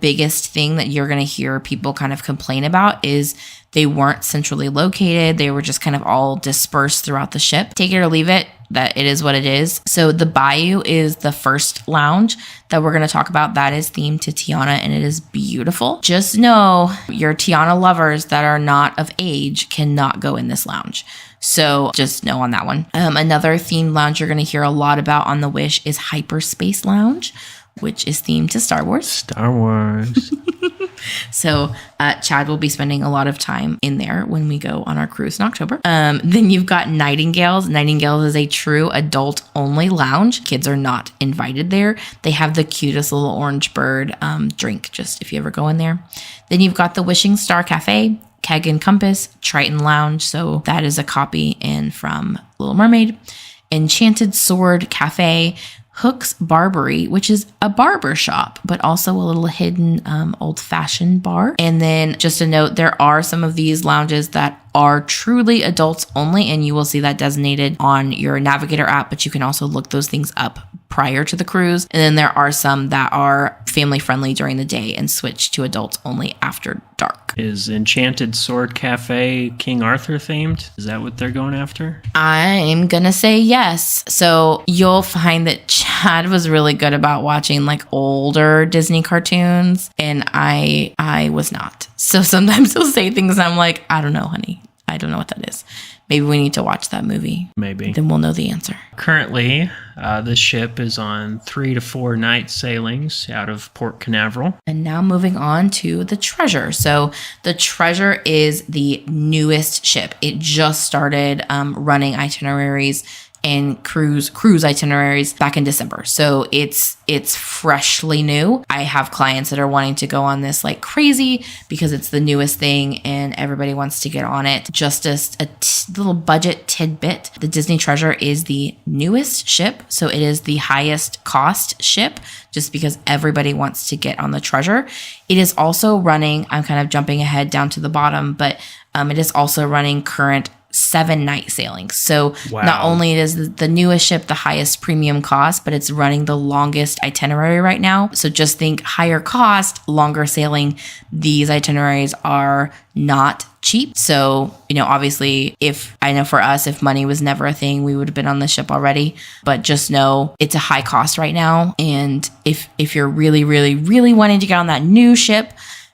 biggest thing that you're going to hear people kind of complain about is they weren't centrally located. They were just kind of all dispersed throughout the ship. Take it or leave it, that it is what it is. So the Bayou is the first lounge that we're going to talk about. That is themed to Tiana, and it is beautiful. Just know your Tiana lovers that are not of age cannot go in this lounge. So just know on that one. Another themed lounge you're going to hear a lot about on the Wish is Hyperspace Lounge, which is themed to Star Wars. Star Wars. So Chad will be spending a lot of time in there when we go on our cruise in October. Then you've got Nightingales. Nightingales is a true adult-only lounge. Kids are not invited there. They have the cutest little orange bird drink, just if you ever go in there. Then you've got the Wishing Star Cafe, Keg and Compass, Triton Lounge. So that is a copy in from Little Mermaid. Enchanted Sword Cafe, Hook's Barbery, which is a barber shop, but also a little hidden old-fashioned bar. And then just a note, there are some of these lounges that are truly adults only, and you will see that designated on your Navigator app, but you can also look those things up prior to the cruise. And then there are some that are family friendly during the day and switch to adults only after dark. Is Enchanted Sword Cafe King Arthur themed? Is that what they're going after? I'm going to say yes. So you'll find that Chad was really good about watching like older Disney cartoons, and I was not. So sometimes he'll say things I'm like, I don't know, honey. I don't know what that is. Maybe we need to watch that movie. Maybe. Then we'll know the answer. Currently, the ship is on 3 to 4 night sailings out of Port Canaveral. And now moving on to the Treasure. So the Treasure is the newest ship. It just started running itineraries and cruise itineraries back in December. So it's freshly new. I have clients that are wanting to go on this like crazy because it's the newest thing and everybody wants to get on it. Just a little budget tidbit. The Disney Treasure is the newest ship. So it is the highest cost ship just because everybody wants to get on the Treasure. It is also running, I'm kind of jumping ahead down to the bottom, but it is also running current 7-night sailings. So Not only is the newest ship the highest premium cost, but it's running the longest itinerary right now. So just think higher cost, longer sailing. These itineraries are not cheap. So, obviously I know for us, if money was never a thing, we would have been on the ship already, but just know it's a high cost right now. And if you're really, really, really wanting to get on that new ship,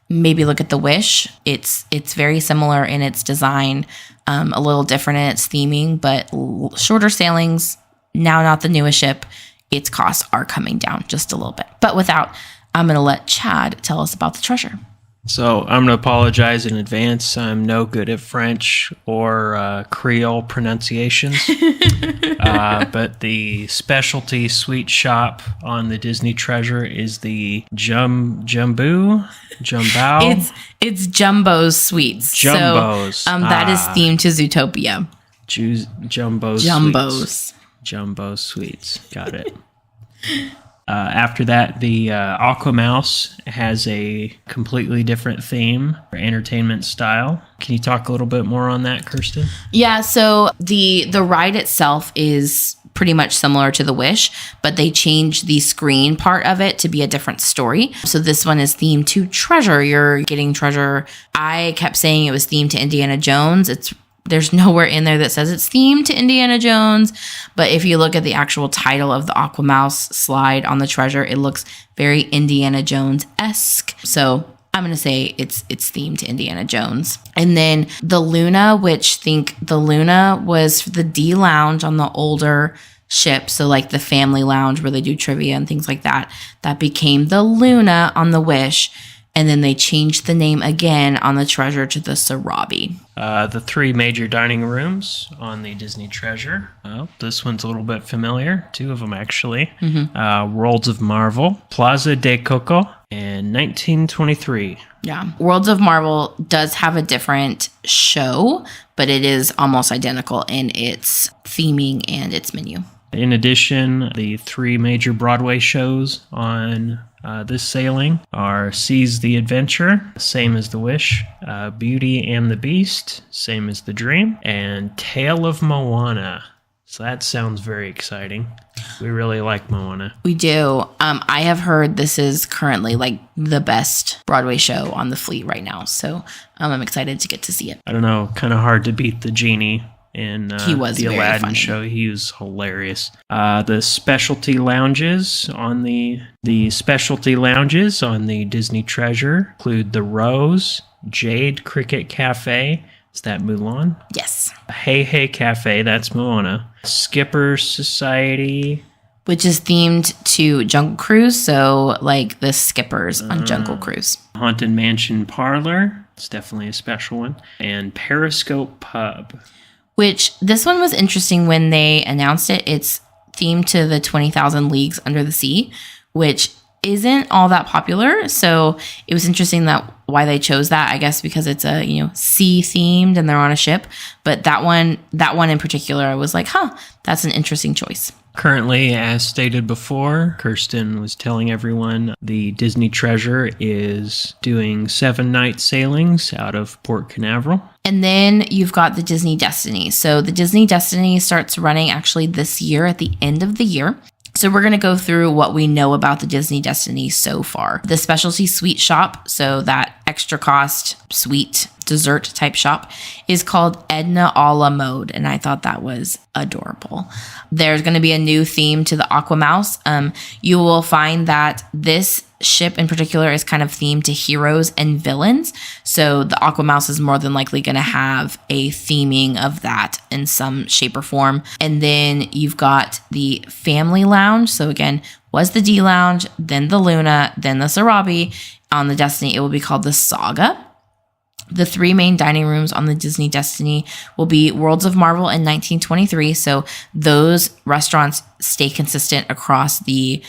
maybe look at the Wish. It's very similar in its design, a little different in its theming, but shorter sailings, now not the newest ship, its costs are coming down just a little bit. But I'm going to let Chad tell us about the Treasure. So I'm going to apologize in advance. I'm no good at French or Creole pronunciations. But the specialty sweet shop on the Disney Treasure is the Jumbo. It's Jumbo's Sweets. Jumbo's. So that is themed to Zootopia. Jumbo's Sweets. Got it. After that, the Aqua Mouse has a completely different theme for entertainment style. Can you talk a little bit more on that, Kirsten? Yeah, so the ride itself is pretty much similar to the Wish, but they changed the screen part of it to be a different story. So this one is themed to treasure. You're getting treasure. I kept saying it was themed to Indiana Jones. There's nowhere in there that says it's themed to Indiana Jones, but if you look at the actual title of the Aqua Mouse slide on the Treasure, it looks very Indiana Jones-esque. So I'm going to say it's themed to Indiana Jones. And then the Luna, the Luna was the D Lounge on the older ship. So like the family lounge where they do trivia and things like that. That became the Luna on the Wish. And then they changed the name again on the Treasure to the Sarabi. The 3 major dining rooms on the Disney Treasure. This one's a little bit familiar. 2 of them, actually. Mm-hmm. Worlds of Marvel, Plaza de Coco, and 1923. Yeah. Worlds of Marvel does have a different show, but it is almost identical in its theming and its menu. In addition, the 3 major Broadway shows on this sailing are Seize the Adventure, same as the Wish, Beauty and the Beast, same as the Dream, and Tale of Moana. So that sounds very exciting. We really like Moana. We do. I have heard this is currently like the best Broadway show on the fleet right now. So I'm excited to get to see it. I don't know, kind of hard to beat the genie in he was the Aladdin funny. Show. He was hilarious. The specialty lounges on the specialty lounges on the Disney Treasure include the Rose, Jade Cricket Cafe. Is that Mulan? Yes. Hey Hey Cafe. That's Moana. Skipper Society, which is themed to Jungle Cruise. So like the skippers on Jungle Cruise. Haunted Mansion Parlor. It's definitely a special one. And Periscope Pub. Which this one was interesting when they announced it. It's themed to the 20,000 Leagues Under the Sea, which isn't all that popular. So it was interesting why they chose that. I guess because it's a sea themed and they're on a ship. But that one in particular, I was like, that's an interesting choice. Currently, as stated before, Kirsten was telling everyone the Disney Treasure is doing 7-night sailings out of Port Canaveral. And then you've got the Disney Destiny. So the Disney Destiny starts running actually this year at the end of the year. So we're going to go through what we know about the Disney Destiny so far. The specialty sweet shop, so that extra cost sweet dessert type shop, is called Edna a la Mode, and I thought that was adorable. There's going to be a new theme to the Aqua Mouse. You will find that this ship in particular is kind of themed to heroes and villains. So the Aqua Mouse is more than likely going to have a theming of that in some shape or form. And then you've got the family lounge. So again, was the D Lounge, then the Luna, then the Sarabi. On the Destiny, it will be called the Saga. The 3 main dining rooms on the Disney Destiny will be Worlds of Marvel in 1923. So those restaurants stay consistent across the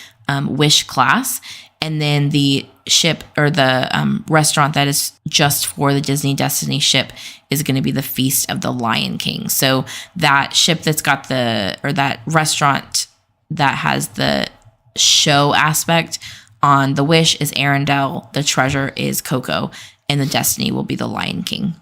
Wish class. And then the ship or the restaurant that is just for the Disney Destiny ship is going to be the Feast of the Lion King. So that ship that's got that restaurant that has the show aspect on the Wish is Arendelle, the Treasure is Coco, and the Destiny will be the Lion King.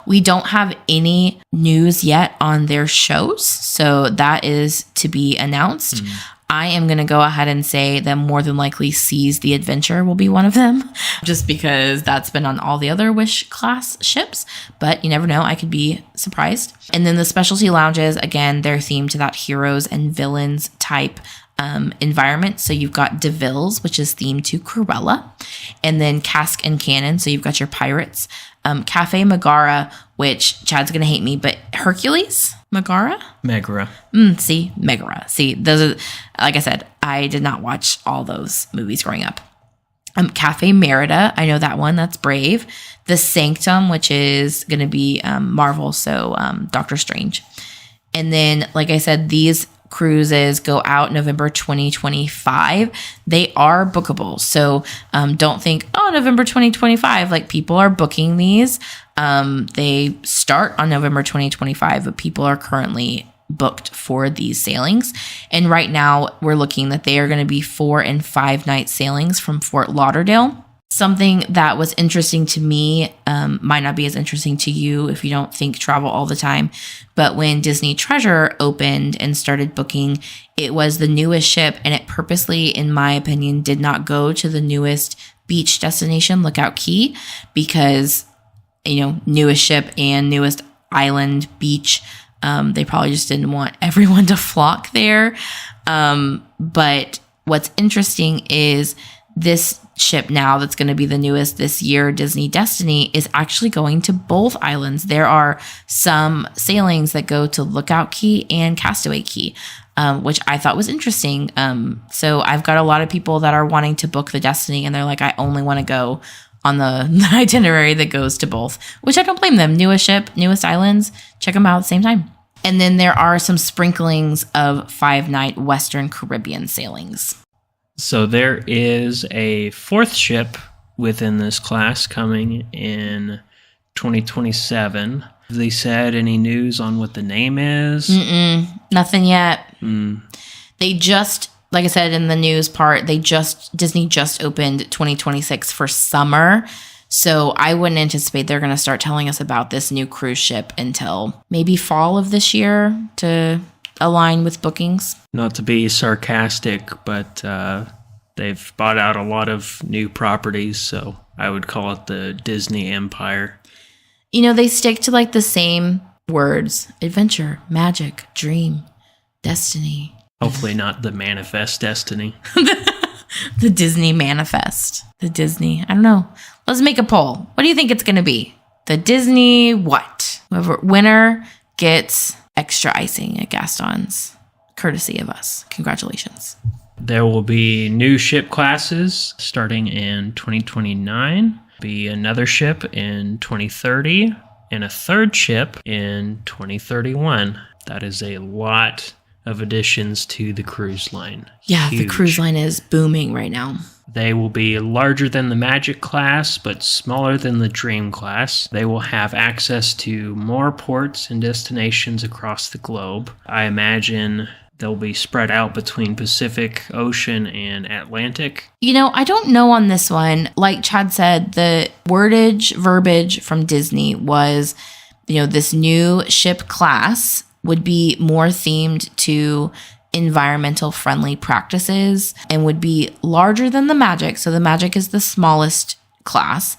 We don't have any news yet on their shows, so that is to be announced. I am going to go ahead and say that more than likely Seas the Adventure will be one of them, just because that's been on all the other Wish class ships, but you never know. I could be surprised. And then the specialty lounges, again, they're themed to that heroes and villains type environment. So you've got DeVille's, which is themed to Cruella, and then Cask and Cannon. So you've got your pirates. Cafe Megara, which Chad's going to hate me, but Hercules? Megara? Megara. See, Megara. See, those are, like I said, I did not watch all those movies growing up. Cafe Merida, I know that one. That's Brave. The Sanctum, which is going to be Marvel, so Doctor Strange. And then, like I said, these cruises go out November 2025. They are bookable. So don't think, oh, November 2025, like people are booking these. They start on November 2025, but people are currently booked for these sailings. And right now we're looking that they are going to be 4 and 5 night sailings from Fort Lauderdale. Something that was interesting to me, might not be as interesting to you if you don't think travel all the time, but when Disney Treasure opened and started booking, it was the newest ship, and it purposely, in my opinion, did not go to the newest beach destination, Lookout Key, because, newest ship and newest island beach, they probably just didn't want everyone to flock there. But what's interesting is this ship now that's going to be the newest this year, Disney Destiny, is actually going to both islands. There are some sailings that go to Lookout Key and Castaway Key, which I thought was interesting. So I've got a lot of people that are wanting to book the Destiny, and they're like, I only want to go on the itinerary that goes to both, which I don't blame them. Newest ship, newest islands, check them out at the same time. And then there are some sprinklings of 5-night Western Caribbean sailings. So there is a 4th ship within this class coming in 2027. Have they said any news on what the name is? Nothing yet. They just, like I said in the news part, Disney just opened 2026 for summer. So I wouldn't anticipate they're going to start telling us about this new cruise ship until maybe fall of this year to align with bookings. Not to be sarcastic, but they've bought out a lot of new properties, so I would call it the Disney Empire. They stick to like the same words: adventure, magic, dream, destiny. Hopefully not the Manifest Destiny. The Disney Manifest. The Disney, I don't know. Let's make a poll. What do you think it's going to be? The Disney what? Whoever winner gets extra icing at Gaston's, courtesy of us. Congratulations. There will be new ship classes starting in 2029, be another ship in 2030, and a 3rd ship in 2031. That is a lot of additions to the cruise line. Yeah, Huge. The cruise line is booming right now. They will be larger than the Magic class, but smaller than the Dream class. They will have access to more ports and destinations across the globe. I imagine they'll be spread out between Pacific Ocean and Atlantic. I don't know on this one. Like Chad said, the verbiage from Disney was, this new ship class would be more themed to environmental friendly practices and would be larger than the Magic. So the Magic is the smallest class,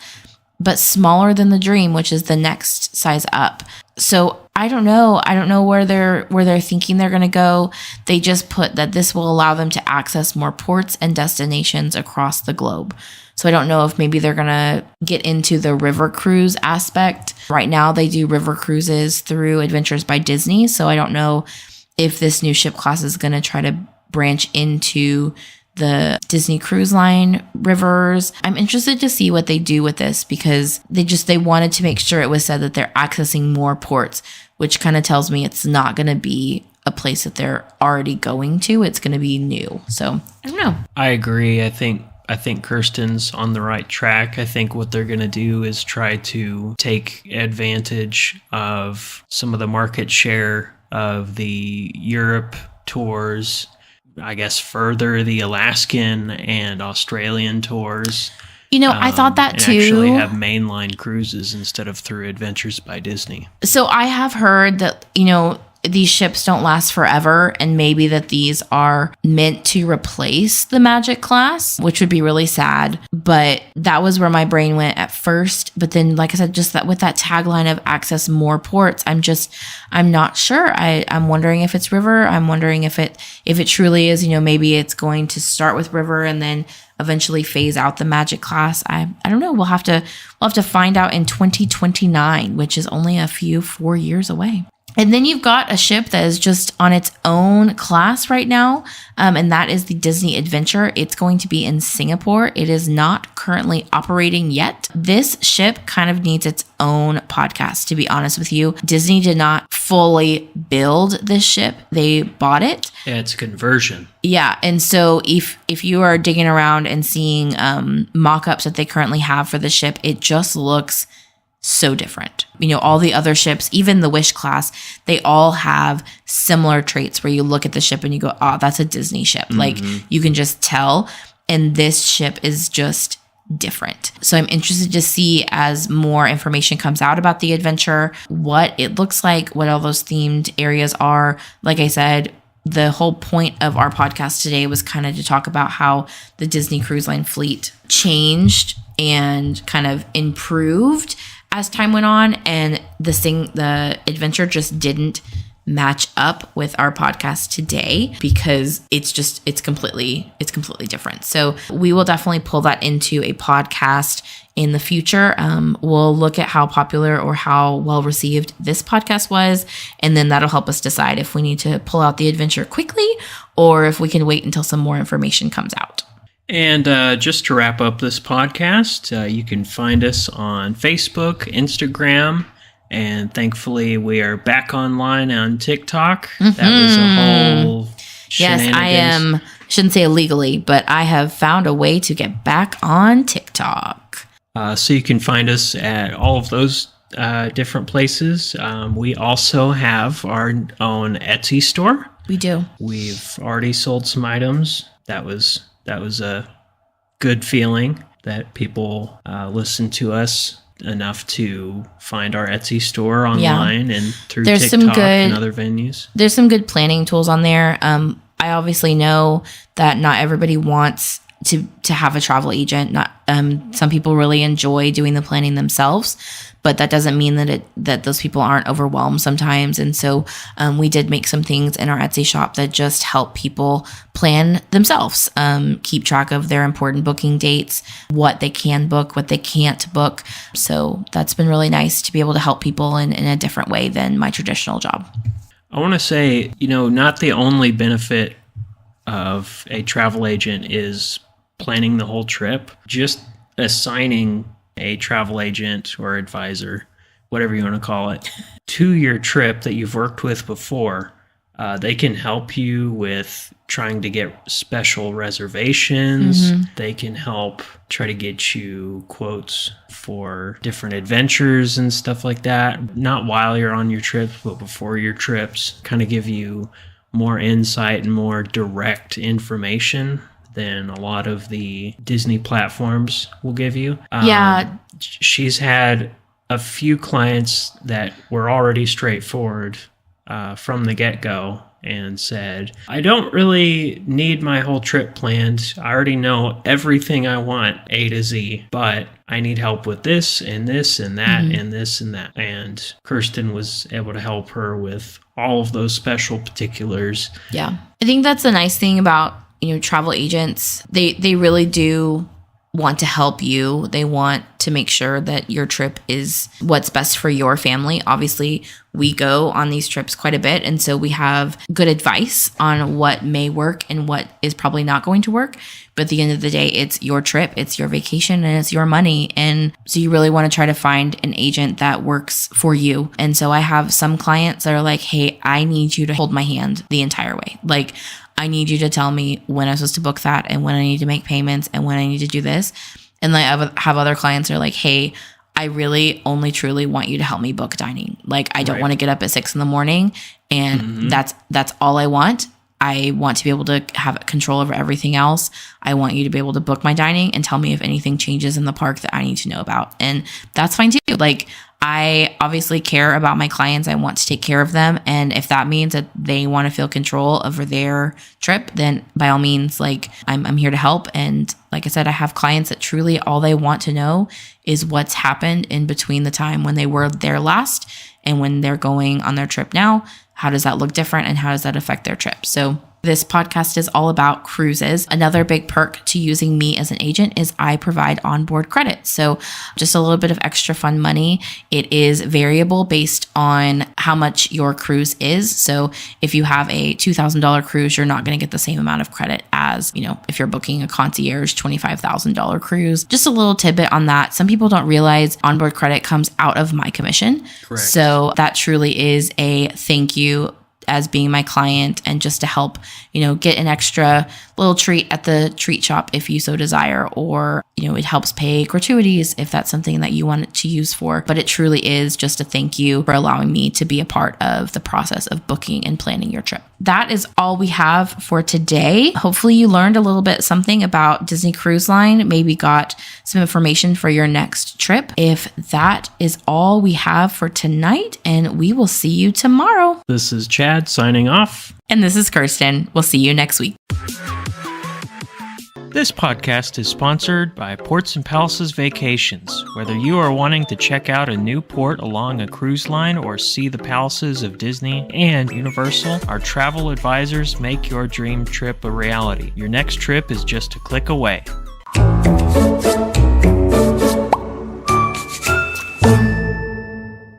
but smaller than the Dream, which is the next size up. So I don't know. I don't know where they're thinking they're going to go. They just put that this will allow them to access more ports and destinations across the globe. So I don't know if maybe they're going to get into the river cruise aspect. Right now they do river cruises through Adventures by Disney. So I don't know if this new ship class is going to try to branch into the Disney Cruise Line rivers. I'm interested to see what they do with this because they wanted to make sure it was said that they're accessing more ports, which kind of tells me it's not going to be a place that they're already going to. It's going to be new. So I don't know. I agree. I think Kirsten's on the right track. I think what they're going to do is try to take advantage of some of the market share of the Europe tours, I guess further the Alaskan and Australian tours. I thought that too. Actually have mainline cruises instead of through Adventures by Disney. So I have heard that, these ships don't last forever, and maybe that these are meant to replace the Magic class, which would be really sad. But that was where my brain went at first. But then, like I said, just that with that tagline of access more ports, I'm not sure. I'm wondering if it's river. I'm wondering if it truly is, maybe it's going to start with river and then eventually phase out the Magic class. I don't know. We'll have to find out in 2029, which is only 4 years away. And then you've got a ship that is just on its own class right now, and that is the Disney Adventure. It's going to be in Singapore. It is not currently operating yet. This ship kind of needs its own podcast, to be honest with you. Disney did not fully build this ship. They bought it. Yeah, it's a conversion. Yeah, and so if you are digging around and seeing mock-ups that they currently have for the ship, it just looks so different. All the other ships, even the Wish class, they all have similar traits where you look at the ship and you go, oh, that's a Disney ship. Mm-hmm. Like you can just tell. And this ship is just different. So I'm interested to see as more information comes out about the adventure, what it looks like, what all those themed areas are. Like I said, the whole point of our podcast today was kind of to talk about how the Disney Cruise Line fleet changed and kind of improved as time went on, and the adventure just didn't match up with our podcast today because it's completely different. So we will definitely pull that into a podcast in the future. We'll look at how popular or how well received this podcast was, and then that'll help us decide if we need to pull out the adventure quickly or if we can wait until some more information comes out. And just to wrap up this podcast, you can find us on Facebook, Instagram, and thankfully we are back online on TikTok. Mm-hmm. That was a whole shenanigans. Yes, shouldn't say illegally, but I have found a way to get back on TikTok. So you can find us at all of those different places. We also have our own Etsy store. We do. We've already sold some items. That was a good feeling that people listened to us enough to find our Etsy store online and through TikTok and other venues. There's some good planning tools on there. I obviously know that not everybody wants to have a travel agent. Not some people really enjoy doing the planning themselves, but that doesn't mean that those people aren't overwhelmed sometimes. And so we did make some things in our Etsy shop that just help people plan themselves, keep track of their important booking dates, what they can book, what they can't book. So that's been really nice to be able to help people in a different way than my traditional job. I want to say, not the only benefit of a travel agent is planning the whole trip. Just assigning a travel agent or advisor, whatever you want to call it, to your trip that you've worked with before. They can help you with trying to get special reservations. Mm-hmm. They can help try to get you quotes for different adventures and stuff like that. Not while you're on your trips, but before your trips. Kind of give you more insight and more direct information than a lot of the Disney platforms will give you. She's had a few clients that were already straightforward from the get-go, and said, I don't really need my whole trip planned. I already know everything I want A to Z, but I need help with this and this and that and this and that. And Kirsten was able to help her with all of those special particulars. Yeah. I think that's the nice thing about, travel agents. They really do want to help you. They want to make sure that your trip is what's best for your family. Obviously, we go on these trips quite a bit, and so we have good advice on what may work and what is probably not going to work. But at the end of the day, it's your trip, it's your vacation, and it's your money. And so you really want to try to find an agent that works for you. And so I have some clients that are like, hey, I need you to hold my hand the entire way. Like, I need you to tell me when I'm supposed to book that and when I need to make payments and when I need to do this. And like I have other clients that are like, hey, I really only truly want you to help me book dining. Like, I don't want to get up at 6 a.m. and that's all I want. I want to be able to have control over everything else. I want you to be able to book my dining and tell me if anything changes in the park that I need to know about. And that's fine too. Like, I obviously care about my clients. I want to take care of them. And if that means that they want to feel control over their trip, then by all means, like, I'm here to help. And like I said, I have clients that truly all they want to know is what's happened in between the time when they were there last and when they're going on their trip now. How does that look different and how does that affect their trip? So this podcast is all about cruises. Another big perk to using me as an agent is I provide onboard credit. So just a little bit of extra fun money. It is variable based on how much your cruise is. So if you have a $2,000 cruise, you're not going to get the same amount of credit as, if you're booking a concierge $25,000 cruise. Just a little tidbit on that. Some people don't realize onboard credit comes out of my commission. Correct. So that truly is a thank you as being my client and just to help, get an extra little treat at the treat shop if you so desire, or, it helps pay gratuities if that's something that you want it to use for. But it truly is just a thank you for allowing me to be a part of the process of booking and planning your trip. That is all we have for today. Hopefully you learned a little bit something about Disney Cruise Line, maybe got some information for your next trip. If that is all we have for tonight, and we will see you tomorrow. This is Chad signing off. And this is Kirsten. We'll see you next week. This podcast is sponsored by Ports and Palaces Vacations. Whether you are wanting to check out a new port along a cruise line or see the palaces of Disney and Universal, our travel advisors make your dream trip a reality. Your next trip is just a click away.